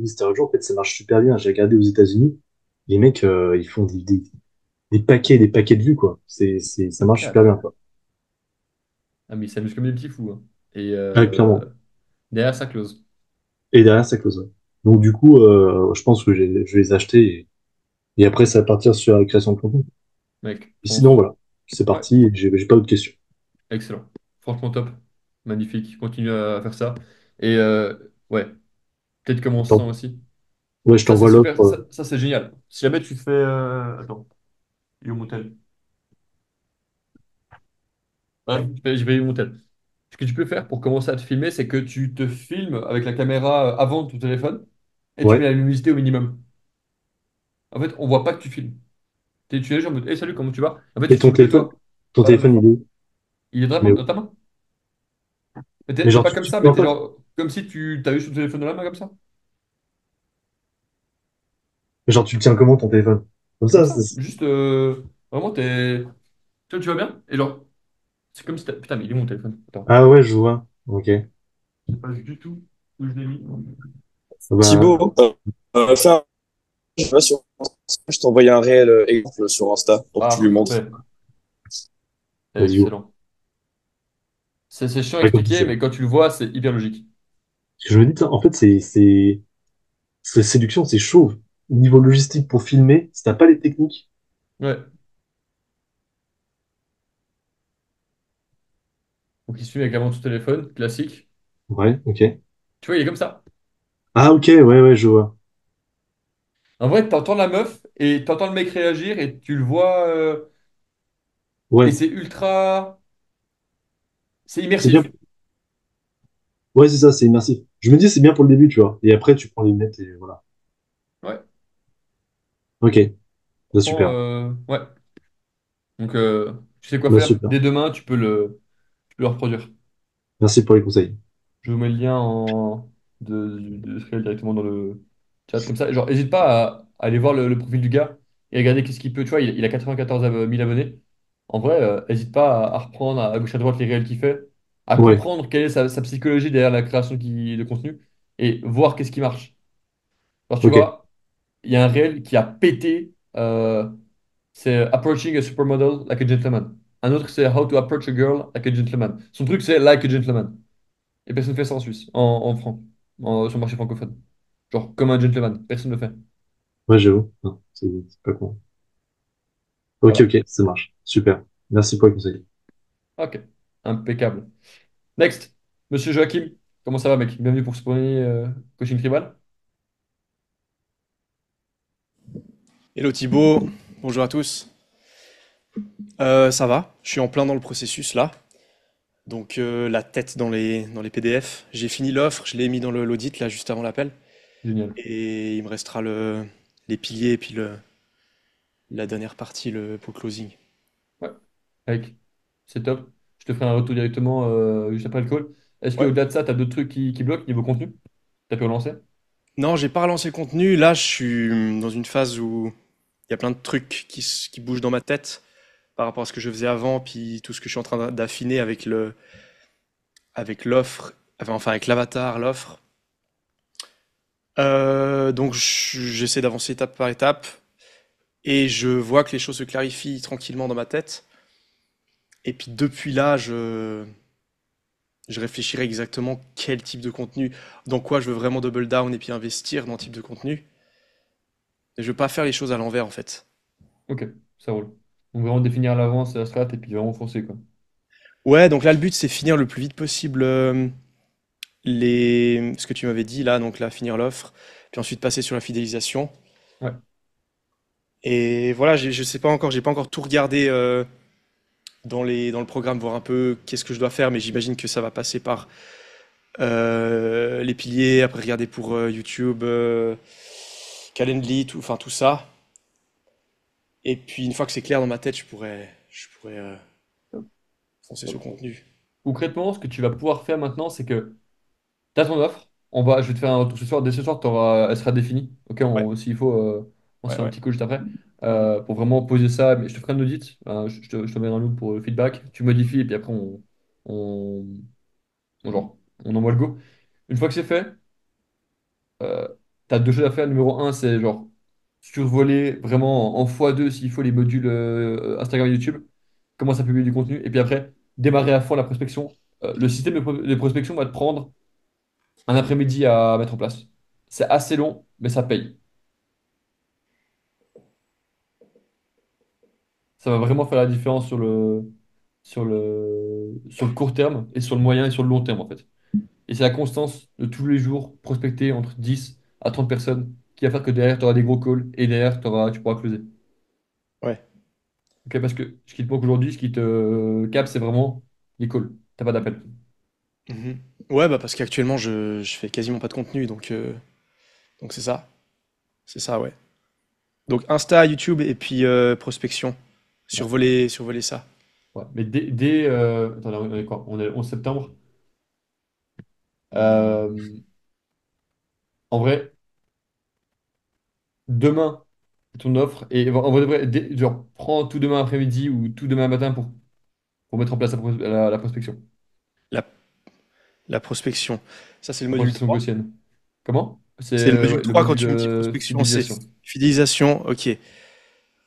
Mister Joe, en fait, ça marche super bien. J'ai regardé aux États-Unis. Les mecs, ils font des paquets de vues, quoi. Ça marche Ah, super bien, quoi. ah, mais il s'amuse comme des petits fous, hein. Et Ah, clairement. derrière, ça close. Et derrière, ça close. Ouais. Donc, du coup, je pense que je vais les acheter et après, ça va partir sur la création de contenu. Mec, Et sinon, voilà. C'est ouais, parti et j'ai pas d'autres questions. excellent. Franchement top. Magnifique. Continue à faire ça. Et ouais, peut-être commençant aussi. Ouais, je Ça, c'est t'envoie l'offre. super. Ça, c'est génial. Si jamais tu fais. Attends, il est où mon tel? Ouais, je vais où mon tel. Ce que tu peux faire pour commencer à te filmer, c'est que tu te filmes avec la caméra avant ton téléphone et tu mets Ouais. la luminosité au minimum. En fait, on voit pas que tu filmes. Tu es là, genre en mode, hey, salut, comment tu vas? En fait, Et tu ton filmes que téléphone? toi. Ton Pas la meuf. téléphone, il est où? Il est Tu mets vraiment où? dans ta main? Mais Mais t'es genre, pas comme tu ça, mets mais en t'es face. genre comme si tu t'as eu son téléphone dans la main comme ça. Mais genre, tu le tiens comment ton téléphone? Comme Comme ça, ça. Juste, vraiment, tu vas bien. Et genre, c'est comme si putain, mais il est où mon téléphone? Attends, Ah ouais, je vois. Ok. je sais pas du tout où je l'ai mis. Ah bah, Thibaut, fais un je vais sur je t'ai envoyé un réel exemple sur Insta pour que tu lui Ah, montres. parfait. vas-y, go. Excellent. C'est chiant à Ouais, comme tu expliquer, sais. mais quand tu le vois, c'est hyper logique. Parce que je me dis, en fait, c'est séduction, c'est chaud. Niveau logistique pour filmer, si t'as pas les techniques. Ouais. Donc il se filme avec la montre sur téléphone, classique. Ouais, ok. Tu vois, il est comme ça. Ah, ok, ouais, ouais, je vois. En vrai, t'entends la meuf et t'entends le mec réagir et tu le vois. Et Ouais, c'est ultra. C'est c'est bien. immersif. Ouais, c'est ça, c'est immersif. Je me dis, c'est bien pour le début, tu vois. Et après, tu prends les lunettes et voilà. Ouais. Ok, bah, Franchement, super. ouais. Donc, tu sais quoi Bah, faire. super. Dès demain, tu peux le reproduire. Merci pour les conseils. Je vous mets le lien de ce réel directement dans le chat comme ça. Genre, n'hésite pas à aller voir le profil du gars et regarder qu'est-ce qu'il peut. Tu vois, il a 94 000 abonnés. En vrai, n'hésite pas à reprendre à gauche à droite les réels qu'il fait, à Ouais, comprendre quelle est sa psychologie derrière la création de contenu et voir qu'est-ce qui marche. Alors, tu ok. vois, il y a un réel qui a pété. C'est Approaching a Supermodel like a Gentleman. Un autre, c'est How to Approach a Girl like a Gentleman. Son truc, c'est Like a Gentleman. Et personne ne fait ça en Suisse, en franc, sur le marché francophone. Genre, comme un gentleman, personne ne le fait. Ouais, j'avoue. Non, c'est pas con. Ok, Voilà. ok, ça marche. Super. Merci pour les conseils. Ok, impeccable. Next, Monsieur Joachim, comment ça va, mec? Bienvenue pour ce premier coaching tribal. Hello Thibaut, bonjour à tous. Ça va, je suis en plein dans le processus là. Donc la tête dans les PDF. J'ai fini l'offre, je l'ai mis dans l'audit là juste avant l'appel. Génial. Et il me restera les piliers et puis la dernière partie pour le closing. Ouais, mec, c'est top. Je te ferai un retour directement juste après le call. Est-ce Ouais. qu'au-delà de ça, tu as d'autres trucs qui bloquent niveau contenu? Tu as pu relancer? Non, j'ai pas relancé le contenu. Là, je suis dans une phase où il y a plein de trucs qui bougent dans ma tête par rapport à ce que je faisais avant, puis tout ce que je suis en train d'affiner avec l'offre, enfin avec l'avatar, l'offre. Donc j'essaie d'avancer étape par étape et je vois que les choses se clarifient tranquillement dans ma tête. Et puis depuis là, je réfléchirai exactement quel type de contenu, dans quoi je veux vraiment double down et puis investir dans le type de contenu. Et je veux pas faire les choses à l'envers en fait. Ok, ça roule. Donc vraiment définir à l'avance la strat et puis vraiment foncer, quoi. Ouais, donc là le but c'est finir le plus vite possible ce que tu m'avais dit là, donc là finir l'offre, puis ensuite passer sur la fidélisation. Ouais, Et voilà, je sais pas encore, j'ai pas encore tout regardé dans le programme, voir un peu qu'est-ce que je dois faire, mais j'imagine que ça va passer par les piliers, après regarder pour YouTube, Calendly, enfin tout ça. Et puis une fois que c'est clair dans ma tête, je pourrais foncer sur le contenu. concrètement, ce que tu vas pouvoir faire maintenant, c'est que tu as ton offre. Je vais te faire un retour ce soir. Dès ce soir, elle sera définie. Ok, Ouais, s'il faut, on se ouais, fait un ouais. petit call juste après pour vraiment poser ça. Mais je te ferai un audit. Je te mets un loop pour le feedback. Tu modifies et puis après, on, genre, on envoie le go. Une fois que c'est fait, tu as deux choses à faire. Numéro un, c'est genre survoler vraiment en x2 s'il faut les modules Instagram et YouTube. Commence à publier du contenu. Et puis après, démarrer à fond la prospection. Le système de prospection va te prendre un après-midi à mettre en place. C'est assez long, mais ça paye. Ça va vraiment faire la différence sur le court terme et sur le moyen et sur le long terme, en fait. Et c'est la constance de tous les jours prospecter entre 10 à 30 personnes qui va faire que derrière, tu auras des gros calls et derrière, tu pourras closer. Ouais. Ok, parce que ce qui te manque aujourd'hui, ce qui te capte, c'est vraiment les calls. T'as pas d'appel. Mhm. Ouais, bah parce qu'actuellement je fais quasiment pas de contenu, donc c'est ça. C'est ça, ouais. Donc Insta, YouTube et puis prospection. Ouais. Survoler ça. Ouais. Mais attendez, on est quoi? On est le 11 septembre. Euh, En vrai, demain, ton offre. Et en vrai, de vrai, genre, prends tout demain après-midi ou tout demain matin pour mettre en place la prospection. La, la prospection. Ça, c'est le La module prospection 3. gaussienne. Comment? C'est C'est le module ouais, le 3 quand module tu me dis de prospection, c'est fidélisation. fidélisation. Ok.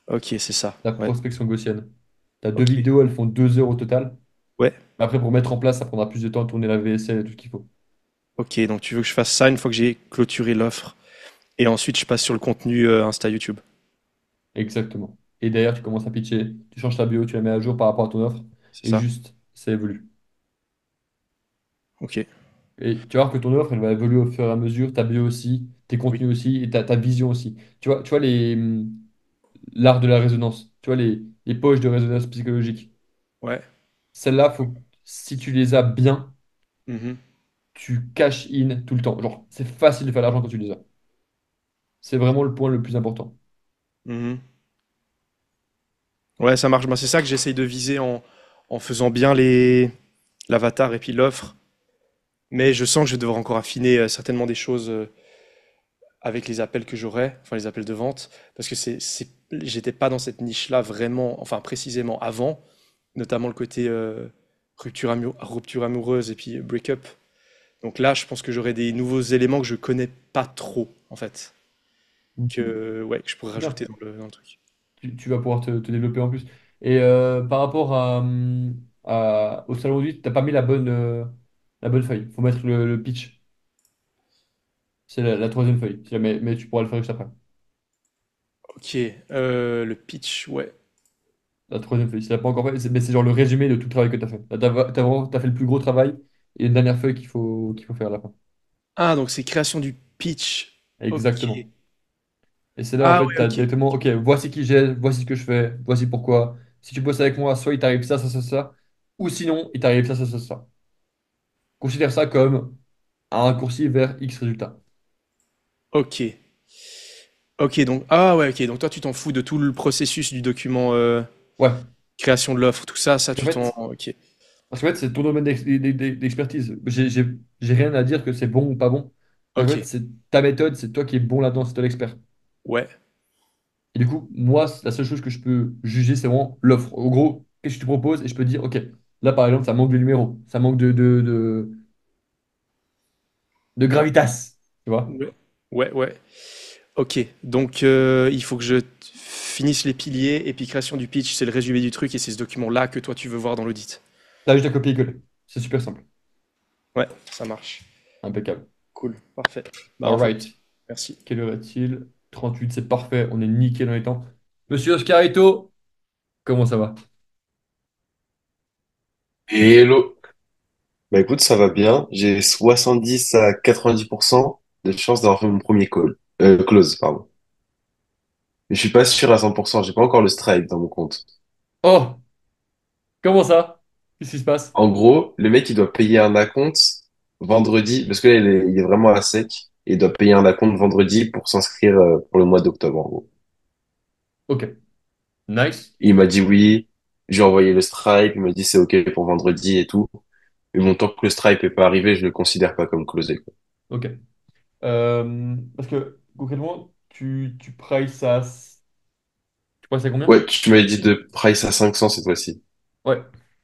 Ok, c'est ça. La Ouais. prospection gaussienne. Tu as deux Ok. vidéos, elles font 2 heures au total. Ouais. Après, pour mettre en place, ça prendra plus de temps à tourner la VSL et tout ce qu'il faut. Ok, donc tu veux que je fasse ça une fois que j'ai clôturé l'offre. Et ensuite, je passe sur le contenu Insta YouTube. Exactement. Et derrière, tu commences à pitcher, tu changes ta bio, tu la mets à jour par rapport à ton offre, C'est et ça? juste, ça évolue. Ok. Et tu vas voir que ton offre, elle va évoluer au fur et à mesure, ta bio aussi, tes Oui. contenus aussi, et ta vision aussi. Tu vois l'art de la résonance, tu vois les poches de résonance psychologique. Ouais. Celles-là, si tu les as bien, Mhm. tu cash in tout le temps. Genre, c'est facile de faire de l'argent quand tu les as. C'est vraiment le point le plus important. Mhm. Ouais, ça marche. Moi, c'est ça que j'essaye de viser en faisant bien l'avatar et puis l'offre. Mais je sens que je vais devoir encore affiner certainement des choses avec les appels que j'aurai, enfin les appels de vente, parce que j'étais pas dans cette niche-là vraiment, enfin précisément avant, notamment le côté rupture amoureuse et puis break-up. Donc là, je pense que j'aurai des nouveaux éléments que je connais pas trop, en fait, Mhm. que ouais, que je pourrais C'est bien. rajouter dans le truc. Tu vas pouvoir te développer en plus. Et par rapport au salon 8, t'as pas mis la bonne feuille. Faut mettre le pitch. C'est la troisième feuille. Mais tu pourras le faire juste après. Ok, le pitch, ouais. La troisième feuille. Si t'as pas encore fait, mais c'est genre le résumé de tout le travail que t'as fait. Là, t'as fait le plus gros travail et une dernière feuille qu'il faut faire à la fin. Ah, donc c'est création du pitch. Ok. Exactement. Et c'est là, en Ah fait, ouais, t'as ok. directement, ok, voici qui j'ai, voici ce que je fais, voici pourquoi. Si tu bosses avec moi, soit il t'arrive ça, ça, ça, ça, ou sinon, il t'arrive ça, ça, ça, ça. Considère ça comme un raccourci vers X résultat. Ok. Ok, donc ah ouais, ok. Donc toi, tu t'en fous de tout le processus du document Ouais. création de l'offre, tout ça, ça En tu t'en. fait, Ok. c'est ton domaine d'expertise. J'ai rien à dire que c'est bon ou pas bon. En Ok. fait, c'est ta méthode, c'est toi qui es bon là-dedans, c'est toi l'expert. Ouais. Et du coup, moi, la seule chose que je peux juger, c'est vraiment l'offre. En gros, qu'est-ce que tu proposes? Et je peux te dire, ok, là, par exemple, ça manque de numéro, ça manque de gravitas. Tu vois? Ouais. Ouais, ouais. Ok. Donc il faut que je finisse les piliers et puis création du pitch, c'est le résumé du truc et c'est ce document-là que toi tu veux voir dans l'audit. T'as juste à copier-coller. C'est super simple. Ouais, ça marche. Impeccable. Cool. Parfait. Bah All enfin, right. merci. Quelle heure est-il? 38, c'est parfait. On est nickel dans les temps. Monsieur Oscarito, comment ça va? Hello. Bah écoute, ça va bien. J'ai 70 à 90% de chance d'avoir fait mon premier close, pardon. Mais je suis pas sûr à 100%. J'ai pas encore le strike dans mon compte. Oh, comment ça? Qu'est-ce qui se passe? En gros, le mec, il doit payer un acompte vendredi, parce que là, il est vraiment à sec. Et il doit payer un acompte vendredi pour s'inscrire pour le mois d'octobre, en gros. Ok, nice. Et il m'a dit oui. J'ai envoyé le stripe. Il m'a dit c'est ok pour vendredi et tout. Mais bon, tant que le stripe est pas arrivé, je le considère pas comme closé, quoi. Ok. Parce que concrètement, tu prices à. Tu prices à combien? Ouais, tu m'avais dit de price à 500 cette fois-ci. Ouais.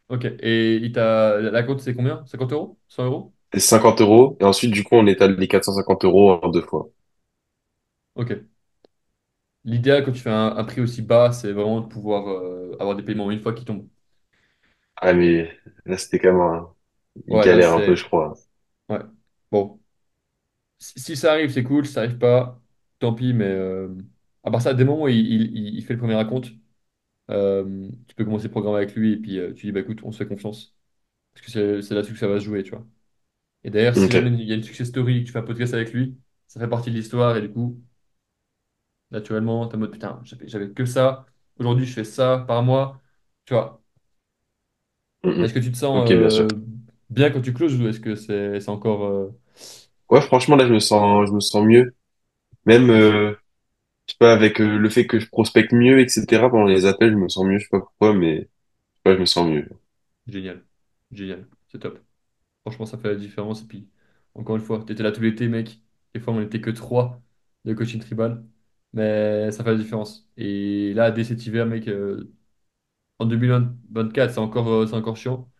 Ok. Et la compte, c'est combien? 50 euros? 100 euros? C'est 50 euros. Et ensuite, du coup, on étale les 450 euros en deux fois. Ok. L'idéal quand tu fais un prix aussi bas, c'est vraiment de pouvoir avoir des paiements une fois qui tombent. Ah, mais là, c'était quand même une Ouais, là, galère un peu, je c'est. crois. Ouais. Bon. Si ça arrive, c'est cool. Si ça arrive pas, tant pis. Mais à part ça, dès le moment où il fait le premier raconte, tu peux commencer le programme avec lui et puis tu dis, bah écoute, on se fait confiance. Parce que c'est là-dessus que ça va se jouer, tu vois. Et d'ailleurs, si jamais Ok. il y a une success story et que tu fais un podcast avec lui, ça fait partie de l'histoire et du coup, naturellement, t'es en mode putain, j'avais que ça. Aujourd'hui, je fais ça par mois. Tu vois. Est-ce Mhm. que tu te sens Ok, bien sûr. bien quand tu closes ou est-ce que c'est encore. Ouais, franchement, là, je me sens mieux. Même, je sais pas, avec le fait que je prospecte mieux, etc. Pendant les appels, je me sens mieux, je sais pas pourquoi, mais Ouais, je me sens mieux. Génial. Génial. C'est top. Franchement, ça fait la différence. Et puis, encore une fois, tu étais là tout l'été, mec. Des fois, on n'était que trois de coaching tribal. Mais ça fait la différence. Et là, dès cet hiver, mec, en 2024, c'est encore chiant.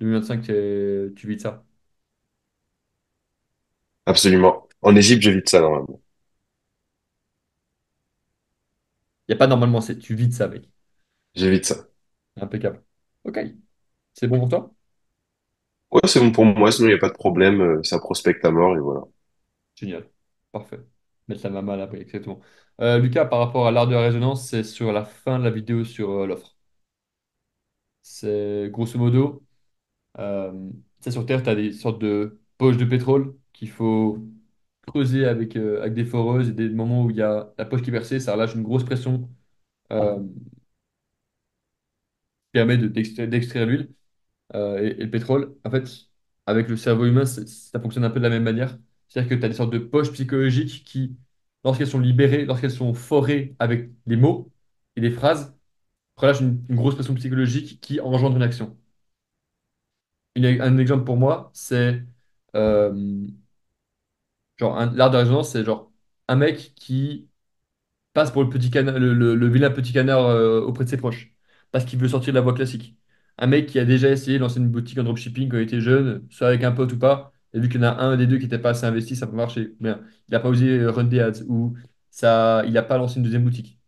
2025, tu vis de ça. Absolument. En Égypte, j'évite ça normalement. Il n'y a pas normalement, c'est tu vis de ça, mec. J'évite ça. Impeccable. Ok. C'est bon pour toi? Ouais, c'est bon pour moi, sinon il n'y a pas de problème. Ça prospecte à mort et voilà. Génial. Parfait. Mettre la main à l'abri, exactement. Lucas, par rapport à l'art de la résonance, c'est sur la fin de la vidéo sur l'offre. C'est grosso modo, euh, tu sais, sur Terre, tu as des sortes de poches de pétrole qu'il faut creuser avec des foreuses et des moments où il y a la poche qui est percée, ça relâche une grosse pression qui permet d'extraire l'huile et le pétrole. En fait, avec le cerveau humain, ça fonctionne un peu de la même manière. C'est-à-dire que tu as des sortes de poches psychologiques qui, lorsqu'elles sont libérées, lorsqu'elles sont forées avec des mots et des phrases, relâchent une grosse pression psychologique qui engendre une action. Un exemple pour moi, c'est euh, l'art de la résonance, c'est genre un mec qui passe pour le petit canard, le vilain petit canard auprès de ses proches, parce qu'il veut sortir de la voie classique. Un mec qui a déjà essayé de lancer une boutique en dropshipping quand il était jeune, soit avec un pote ou pas, et vu qu'il y en a un des deux qui n'était pas assez investi, ça peut marcher. Bien, il n'a pas osé run des ads, ou ça, il n'a pas lancé une deuxième boutique.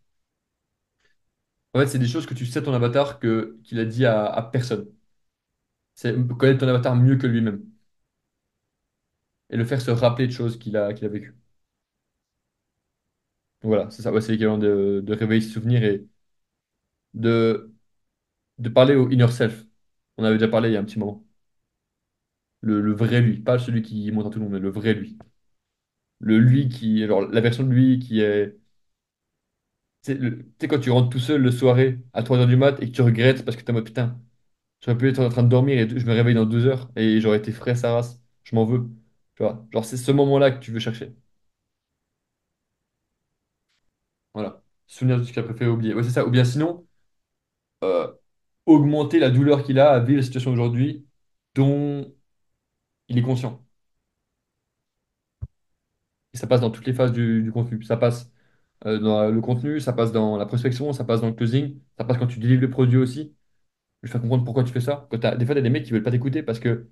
En fait, c'est des choses que tu sais ton avatar qu'il a dit à personne. C'est connaître ton avatar mieux que lui-même et le faire se rappeler de choses qu'il a vécues. Voilà, c'est ça, ouais, c'est l'équivalent de réveiller ses souvenirs et de, de parler au inner self. On avait déjà parlé il y a un petit moment. Le vrai lui, pas celui qui montre à tout le monde, mais le vrai lui. Le lui qui, alors la version de lui qui est. Tu sais, quand tu rentres tout seul le soirée à 3 heures du mat et que tu regrettes parce que t'es en mode putain, j'aurais pu être en train de dormir et je me réveille dans 2 heures et j'aurais été frais sa race. Je m'en veux. Tu vois, genre c'est ce moment-là que tu veux chercher. Voilà. Souvenir de ce qu'il a préféré oublier. Ouais, c'est ça. Ou bien sinon, euh, augmenter la douleur qu'il a à vivre la situation d'aujourd'hui dont il est conscient. Et ça passe dans toutes les phases du contenu. Ça passe dans le contenu, ça passe dans la prospection, ça passe dans le closing, ça passe quand tu délivres le produit aussi. Je vais faire comprendre pourquoi tu fais ça. Des fois, tu as des mecs qui veulent pas t'écouter parce que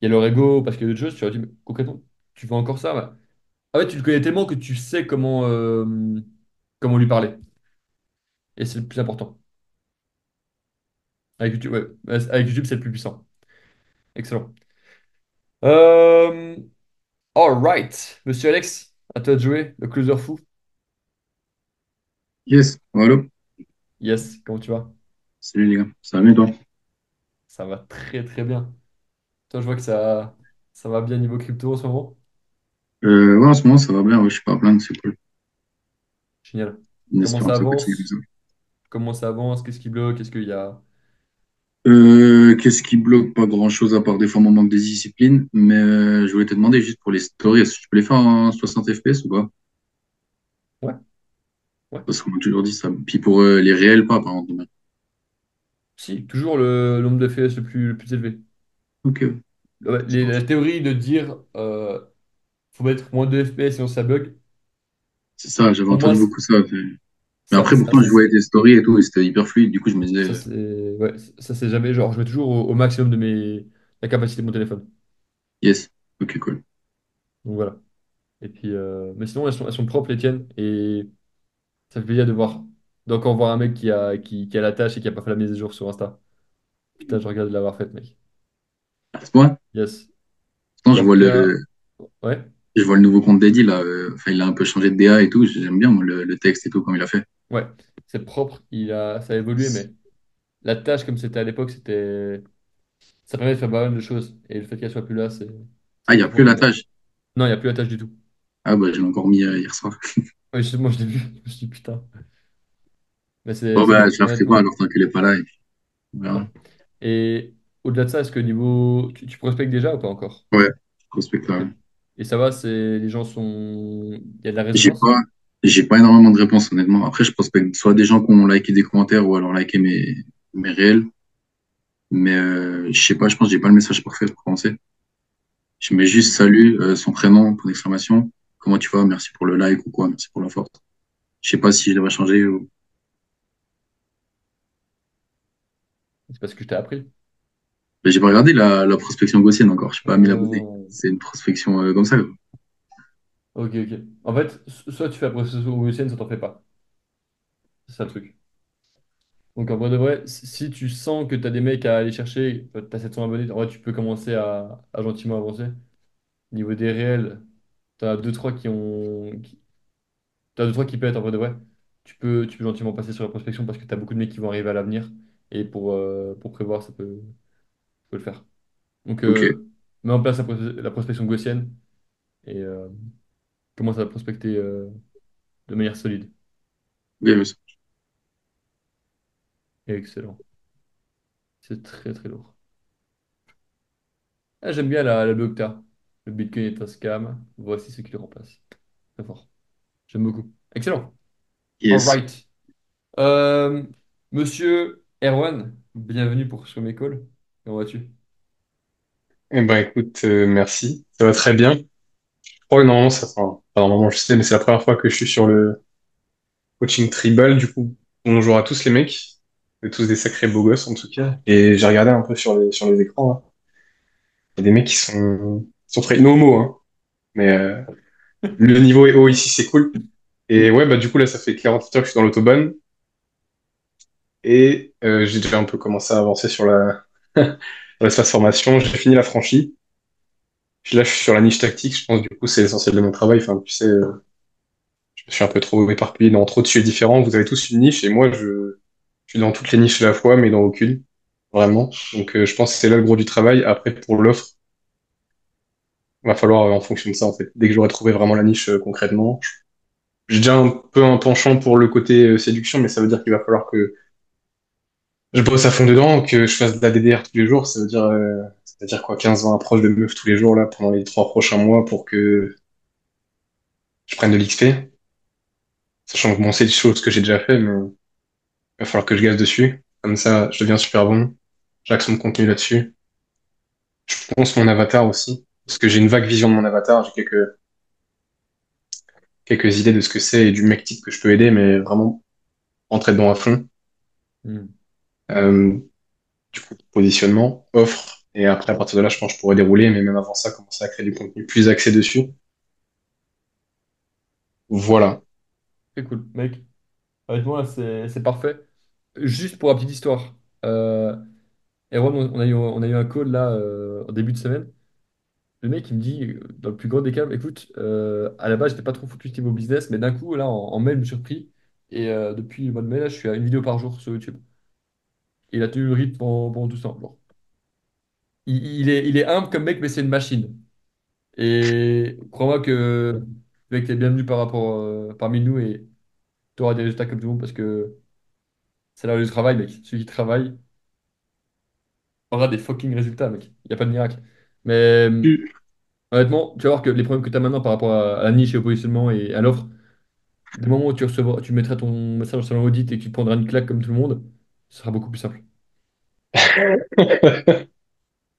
il y a leur ego, parce qu'il y a d'autres choses. Tu leur dis, mais concrètement, tu fais encore ça? Bah. Ah ouais, tu le connais tellement que tu sais comment lui parler. Et c'est le plus important. Avec YouTube, ouais. Avec YouTube, c'est le plus puissant. Excellent. Euh, all right. Monsieur Alex, à toi de jouer, le closer fou. Yes, voilà. Yes, comment tu vas? Salut les gars, ça va bien toi? Ça va très très bien. Toi, je vois que ça va bien niveau crypto en ce moment. Ouais, en ce moment ça va bien, ouais, je suis pas à plaindre, c'est cool. Génial. En Comment espérant ça que ça continue comme avance? ça. Comment ça avance? Qu'est-ce qui bloque? Qu'est-ce qu'il y a? Qu'est-ce qui bloque? Pas grand-chose à part des fois mon manque de discipline, mais je voulais te demander juste pour les stories, est-ce que tu peux les faire en 60 FPS ou pas? Ouais, ouais. Parce qu'on m'a toujours dit ça. Puis pour les réels, pas par exemple. Si, toujours le nombre de FPS le plus élevé. Ok, Ouais, la théorie de dire faut mettre moins de FPS sinon ça bug, c'est ça, j'avais pour moi, entendu beaucoup ça. Mais ça, après, ça, pourtant, je voyais tes stories et tout, et c'était hyper fluide. Du coup, je me disais, ça, c'est ouais, ça, c'est jamais genre, je mets toujours au maximum de la capacité de mon téléphone. yes, ok, cool. Donc voilà. Et puis, mais sinon, elles sont propres les tiennes et ça fait plaisir de voir, d'encore voir un mec qui a la tâche et qui a pas fait la mise à jour sur Insta. Putain, je regarde de l'avoir faite, mec. À ce point, Yes. pourtant, Lorca, ouais. je vois le nouveau compte d'Eddie, là. Enfin, il a un peu changé de DA et tout. J'aime bien, moi, le texte et tout, comme il a fait. Ouais, c'est propre, ça a évolué, mais la tâche comme c'était à l'époque, ça permet de faire pas mal de choses. Et le fait qu'elle soit plus là, Ah, c'est il n'y a plus profond. la tâche. Non, il n'y a plus la tâche du tout. Ah, bah, je l'ai encore mis hier soir. Ouais, moi, je l'ai vu, je me suis dit putain. Mais c'est Bon, c'est bah, top, je la ferai pas honnêtement. alors tant qu'elle est pas là. Et puis, on Ouais. verra. Et au-delà de ça, est-ce que niveau. Tu prospectes déjà ou pas encore? Ouais, prospect Ok. là. Et ça va, les gens sont. Il y a de la J'ai résonance? pas, j'ai pas énormément de réponses, honnêtement. Après, je prospecte soit des gens qui ont liké des commentaires ou alors liké mes réels. Mais je sais pas, je pense que j'ai pas le message parfait pour commencer. Je mets juste salut, son prénom, point d'exclamation. Comment tu vas? Merci pour le like ou quoi, merci pour la force. Je sais pas si je devrais changer ou. C'est parce que je t'ai appris. Mais j'ai pas regardé la prospection gaussienne encore, je suis pas mis la bouteille. Oh. C'est une prospection comme ça, quoi. Ok, ok. En fait, soit tu fais la procession gaussienne, soit t'en fais pas. C'est ça le truc. Donc en vrai de vrai, si tu sens que tu as des mecs à aller chercher, tu as 700 abonnés, en vrai, tu peux commencer à gentiment avancer. Niveau des réels, tu as 2-3 t'as deux, trois qui pètent en vrai de vrai. Tu peux gentiment passer sur la prospection parce que tu as beaucoup de mecs qui vont arriver à l'avenir. Et pour prévoir, ça peut le faire. Donc Ok, mets en place la prospection gaussienne et commence à prospecter de manière solide. ok, mais Et excellent. C'est très très lourd. Ah, j'aime bien la Docta. Le Bitcoin est un scam. Voici ce qui le remplace. Très fort. J'aime beaucoup. Excellent. All yes. right. Euh, Monsieur Erwan, bienvenue pour sur mes calls. Comment vas-tu? Eh ben écoute, merci. Ça va très bien. Je crois que normalement, enfin, pas normalement, je sais, mais c'est la première fois que je suis sur le coaching tribal. Du coup, bonjour à tous les mecs. Vous êtes tous des sacrés beaux gosses en tout cas. Et j'ai regardé un peu sur les écrans, là. Il y a des mecs qui sont très homo, hein. Mais le niveau est haut ici, c'est cool. Et ouais, bah du coup, là, ça fait 48 heures que je suis dans l'autobahn. Et j'ai déjà un peu commencé à avancer sur sur l'espace formation. J'ai fini la franchie. Puis là, je suis sur la niche tactique. Je pense, du coup, c'est l'essentiel de mon travail. Enfin, tu sais, je me suis un peu trop éparpillé dans trop de sujets différents. Vous avez tous une niche et moi, je suis dans toutes les niches à la fois, mais dans aucune, vraiment. Donc, je pense que c'est là le gros du travail. Après, pour l'offre, il va falloir, en fonction de ça, en fait, dès que j'aurai trouvé vraiment la niche concrètement. J'ai déjà un peu un penchant pour le côté séduction, mais ça veut dire qu'il va falloir que je bosse à fond dedans, que je fasse de la DDR tous les jours. Ça veut dire quoi, 15-20 approches de meufs tous les jours, là, pendant les 3 prochains mois pour que je prenne de l'XP. Sachant que bon, c'est des choses que j'ai déjà fait, mais il va falloir que je gaffe dessus. Comme ça, je deviens super bon. J'axe mon contenu là-dessus. Je pense mon avatar aussi. Parce que j'ai une vague vision de mon avatar. J'ai quelques idées de ce que c'est et du mec type que je peux aider, mais vraiment rentrer dedans à fond. Hmm. Euh, du coup, positionnement, offre. Et après, à partir de là, je pense que je pourrais dérouler, mais même avant ça, commencer à créer du contenu plus axé dessus. Voilà. C'est cool, mec. Avec moi, c'est parfait. Juste pour la petite histoire. Erwan, on a eu un call là en début de semaine. Le mec, il me dit, dans le plus grand des cas, écoute, à la base, j'étais pas trop focus niveau business, mais d'un coup, là, en mai, je me suis repris. Et depuis le mois de mai, là, je suis à une vidéo par jour sur YouTube. Et il a tenu le rythme pendant tout ça. Genre. Il est humble comme mec, mais c'est une machine. Et crois-moi que le mec, t'es bienvenu parmi nous et tu auras des résultats comme tout le monde parce que c'est là où je travaille, mec. Celui qui travaille aura des fucking résultats, mec. Il n'y a pas de miracle. Mais honnêtement, tu vas voir que les problèmes que tu as maintenant par rapport à la niche et au positionnement et à l'offre, du moment où tu mettras ton message sur l'audit et que tu prendras une claque comme tout le monde, ce sera beaucoup plus simple.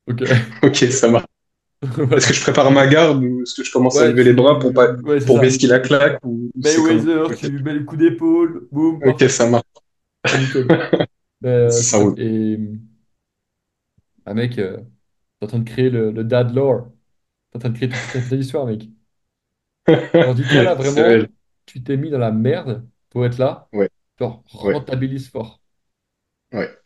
Ok. Ok, ça marche. Est-ce que Voilà. je prépare ma garde ou est-ce que je commence à Ouais, lever les bras pour pas, Ouais, c'est pour ça. vesquiller la claque ou c'est comment? Mayweather, Ok, tu mets le coup d'épaule, boum, ok, parfait. ça marche. C'est nickel. C'est Ça top. roule. Et mec, t'es en train de créer le dad lore. T'es en train de créer toute ta histoire, mec. Genre, dis-toi là, C'est réel. vraiment, tu t'es mis dans la merde pour être là. Ouais, Genre, ouais, rentabilise fort. ouais.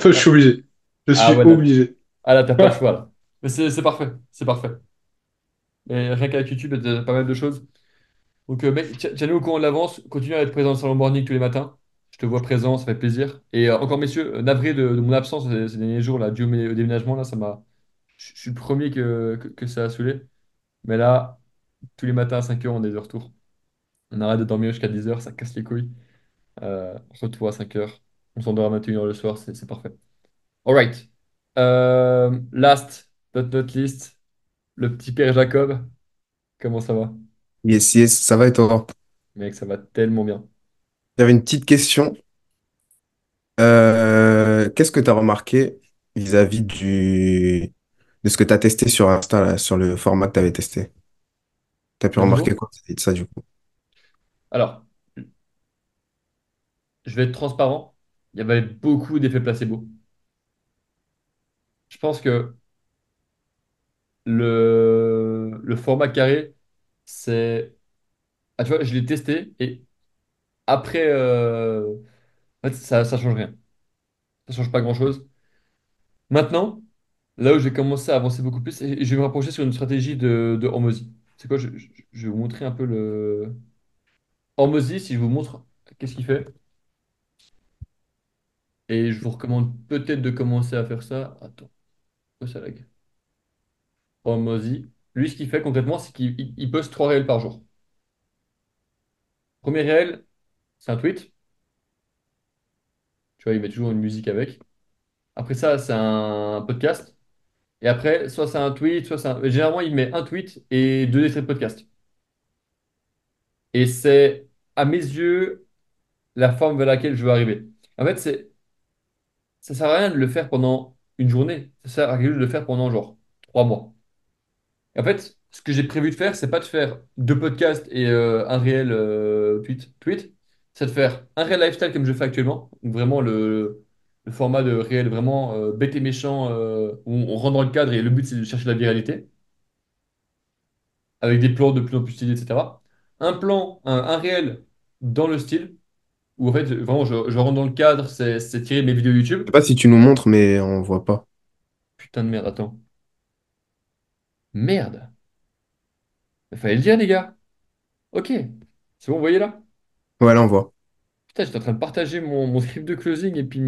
Je Ah, suis obligé. Je ah suis ouais, là. obligé. Ah là, t'as pas le choix, là. Mais c'est parfait. C'est parfait. Mais rien qu'avec YouTube, il y a pas mal de choses. Donc, mec, tiens-nous au courant de l'avance. Continue à être présent au salon morning tous les matins. Je te vois présent, ça fait plaisir. Et encore, messieurs, navré de mon absence ces derniers jours, là, dû au déménagement, là, ça m'a. Je suis le premier que ça a saoulé. Mais là, tous les matins à 5 heures, on est de retour. On arrête de dormir jusqu'à 10 heures, ça casse les couilles. Retour à 5 heures. On s'endort à 21 heures le soir, c'est parfait. Alright. Last but not least, le petit père Jacob. Comment ça va? Yes, yes, ça va et toi? Mec, ça va tellement bien. J'avais une petite question. qu'est-ce que tu as remarqué vis-à-vis de ce que tu as testé sur Insta, là, sur le format que tu avais testé? Tu as pu Le remarquer nouveau? quoi vis-à-vis de ça, du coup? Alors, je vais être transparent. Il y avait beaucoup d'effets placebo. Je pense que le format carré, c'est... Ah, tu vois, je l'ai testé et après, en fait, ça change rien. Ça change pas grand-chose. Maintenant, là où j'ai commencé à avancer beaucoup plus, et je vais me rapprocher sur une stratégie de Hormozy. C'est quoi? Je vais vous montrer un peu le... Hormozy, si je vous montre qu'est-ce qu'il fait, et je vous recommande peut-être de commencer à faire ça. Attends, pourquoi ça lag? Hormozy. Lui, ce qu'il fait concrètement, c'est qu'il poste 3 réels par jour. Premier réel, c'est un tweet. Tu vois, il met toujours une musique avec. Après ça, c'est un podcast. Et après, soit c'est un tweet, soit c'est un... Généralement, il met un tweet et deux extraits de podcast. Et c'est, à mes yeux, la forme vers laquelle je veux arriver. En fait, ça sert à rien de le faire pendant une journée. Ça sert à rien de le faire pendant genre 3 mois. Et en fait, ce que j'ai prévu de faire, c'est pas de faire deux podcasts et un réel tweet. C'est de faire un réel lifestyle comme je fais actuellement. Donc vraiment le format de réel vraiment bête et méchant où on rentre dans le cadre et le but c'est de chercher la viralité avec des plans de plus en plus stylés, etc. Un réel dans le style où en fait vraiment je rentre dans le cadre, c'est tirer mes vidéos Je YouTube. sais pas si tu nous montres, mais on voit pas. Putain de merde, attends. Merde. Il fallait le dire, les gars. Ok. C'est bon, vous voyez là? Ouais, là, on voit. Putain, j'étais en train de partager mon script de closing et puis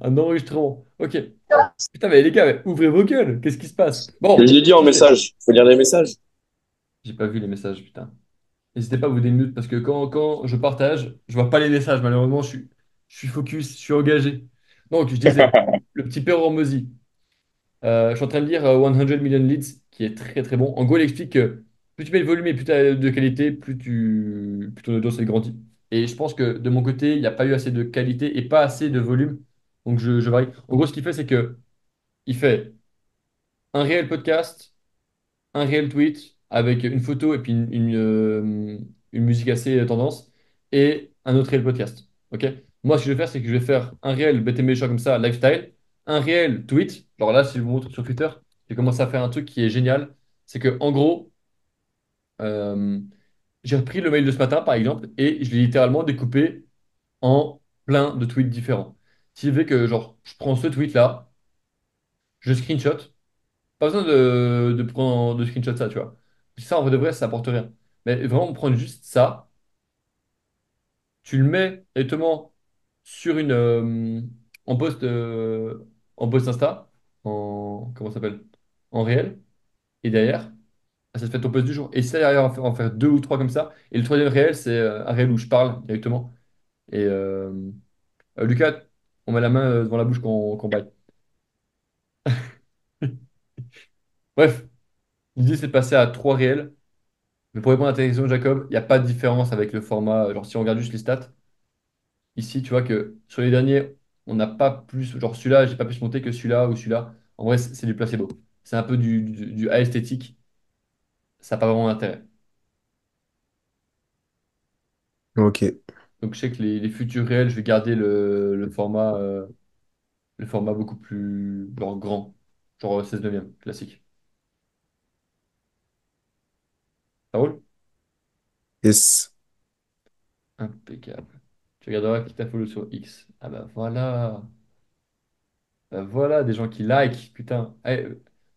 un enregistrement. Ok. Putain, mais les gars, mais ouvrez vos gueules. Qu'est-ce qui se passe? Je Bon, l'ai dit en je disais. message. Faut lire les messages. J'ai pas vu les messages, putain. N'hésitez pas à vous démute parce que quand je partage, je vois pas les messages. Malheureusement, je suis focus, je suis engagé. Donc, je disais, le petit père Hormozy. Je suis en train de lire 100 Million Leads, qui est très très bon. En gros, il explique que plus tu mets le volume et plus tu as de qualité, plus ton audience est grandie. Et je pense que de mon côté, il n'y a pas eu assez de qualité et pas assez de volume. Donc je varie. En gros, ce qu'il fait, c'est que il fait un réel podcast, un réel tweet avec une photo et puis une musique assez tendance et un autre réel podcast. Ok? Moi, ce que je vais faire, c'est que je vais faire un réel BTM Show comme ça, lifestyle, un réel tweet. Alors là, si je vous montre sur Twitter, j'ai commencé à faire un truc qui est génial. C'est que en gros, euh, j'ai repris le mail de ce matin, par exemple, et je l'ai littéralement découpé en plein de tweets différents. Ce qui fait que, genre, je prends ce tweet-là, je screenshot. Pas besoin de prendre de screenshot ça, tu vois. Ça, en vrai de vrai, ça apporte rien. Mais vraiment, prendre juste ça, tu le mets directement sur en post Insta, comment ça s'appelle? En réel, et derrière, ça te fait ton post du jour. Et ça, derrière, en faire deux ou trois comme ça. Et le troisième réel, c'est un réel où je parle directement. Et Lucas, on met la main devant la bouche quand on baille. Bref, l'idée, c'est de passer à trois réels. Mais pour répondre à ta question, Jacob, il n'y a pas de différence avec le format. Genre, si on regarde juste les stats, ici, tu vois que sur les derniers, on n'a pas plus. Genre, celui-là, j'ai pas plus monté que celui-là ou celui-là. En vrai, c'est du placebo. C'est un peu du esthétique. Ça n'a pas vraiment d'intérêt. Ok. Donc, je sais que les futurs réels, je vais garder le format beaucoup plus genre, grand. Genre 16 neuvième, classique. Ça roule? Yes. Impeccable. Tu regarderas qui t'a follow sur X. Ah bah voilà. Bah voilà, des gens qui like, putain.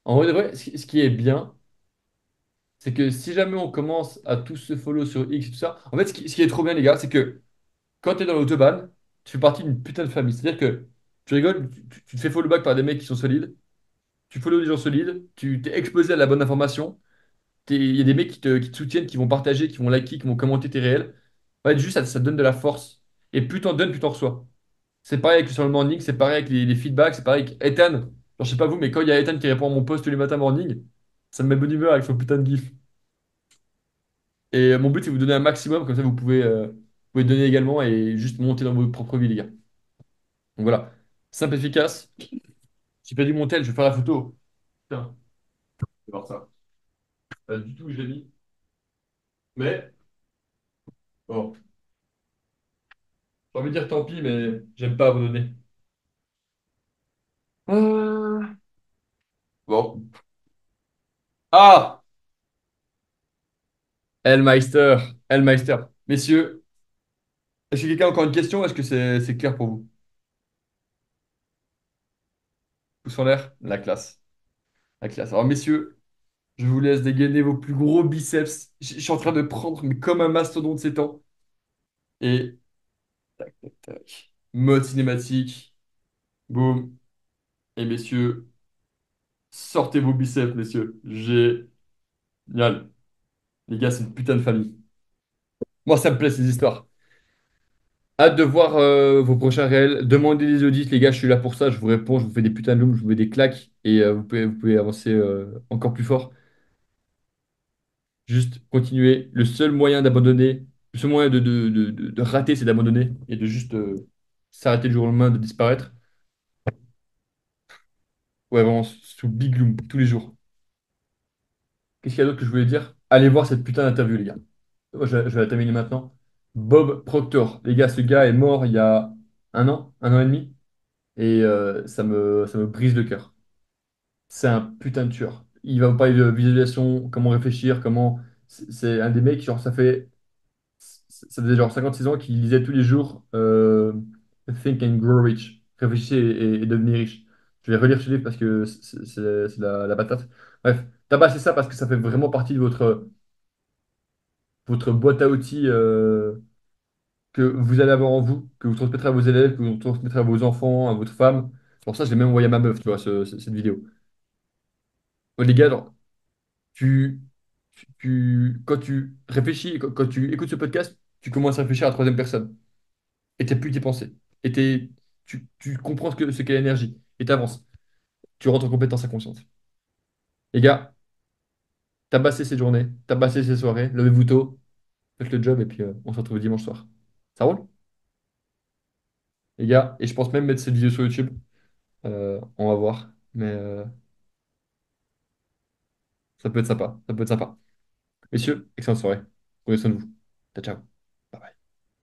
En vrai, de vrai, ce qui est bien, c'est que si jamais on commence à tous se follow sur X et tout ça, en fait, ce qui est trop bien, les gars, c'est que quand tu es dans l'autobahn, tu fais partie d'une putain de famille. C'est-à-dire que tu rigoles, tu te fais follow back par des mecs qui sont solides, tu follow des gens solides, tu t'es exposé à la bonne information, il y a des mecs qui te soutiennent, qui vont partager, qui vont liker, qui vont commenter tes réels. En fait, juste, ça te donne de la force. Et plus t'en donnes, plus t'en reçois. C'est pareil avec le sur le morning, c'est pareil avec les feedbacks, c'est pareil avec Ethan. Genre, je sais pas vous, mais quand il y a Ethan qui répond à mon post tous les matins morning, ça me met bonne humeur avec son putain de gif. Et mon but, c'est de vous donner un maximum, comme ça vous pouvez donner également et juste monter dans votre propre vie, les gars. Donc voilà, simple, efficace. J'ai perdu mon tel, je vais faire la photo. Putain, je vais voir ça. Pas du tout, je l'ai mis. Mais, bon, j'ai envie de dire tant pis, mais j'aime pas abandonner. Euh, Bon. Ah! Elmeister. Elmeister. Messieurs, est-ce que quelqu'un a encore une question? Est-ce que c'est clair pour vous? Pouce en l'air? La classe. La classe. Alors, messieurs, je vous laisse dégainer vos plus gros biceps. Je suis en train de prendre, mais comme un mastodonte ces temps. Et tac, tac, tac. Mode cinématique. Boum. Et messieurs, sortez vos biceps, messieurs. Génial. Les gars, c'est une putain de famille. Moi, ça me plaît, ces histoires. Hâte de voir vos prochains réels. Demandez des audits, les gars, je suis là pour ça. Je vous réponds, je vous fais des putains de looms, je vous mets des claques. Et vous pouvez avancer encore plus fort. Juste continuer. Le seul moyen d'abandonner, le seul moyen de rater, c'est d'abandonner. Et de juste s'arrêter du jour au lendemain, de disparaître. Ouais, vraiment, sous Big Loom, tous les jours. Qu'est-ce qu'il y a d'autre que je voulais dire? Allez voir cette putain d'interview, les gars. Moi, je vais la terminer maintenant. Bob Proctor. Les gars, ce gars est mort il y a un an et demi. Et ça me brise le cœur. C'est un putain de tueur. Il va vous parler de visualisation, comment réfléchir, comment. C'est un des mecs, genre, ça faisait genre 56 ans qu'il lisait tous les jours Think and Grow Rich. Réfléchissez et devenez riche. Je vais relire ce livre parce que c'est la patate. Bref, tabassez ça parce que ça fait vraiment partie de votre boîte à outils que vous allez avoir en vous, que vous transmettrez à vos élèves, que vous transmettrez à vos enfants, à votre femme. Pour ça, je l'ai même envoyé à ma meuf, tu vois, cette vidéo. Ouais, les gars, genre, quand tu réfléchis, quand tu écoutes ce podcast, tu commences à réfléchir à la troisième personne. Et t'es plus tes pensées. Et tu comprends ce qu'est l'énergie. Et t'avances. Tu rentres en compétence inconsciente. Les gars, tabassez ces journées, tabassez ces soirées, levez-vous tôt, faites le job et puis on se retrouve dimanche soir. Ça roule? Les gars, et je pense même mettre cette vidéo sur YouTube. On va voir. Mais ça peut être sympa. Ça peut être sympa. Messieurs, excellente soirée. Prenez soin de vous. Ciao, ciao.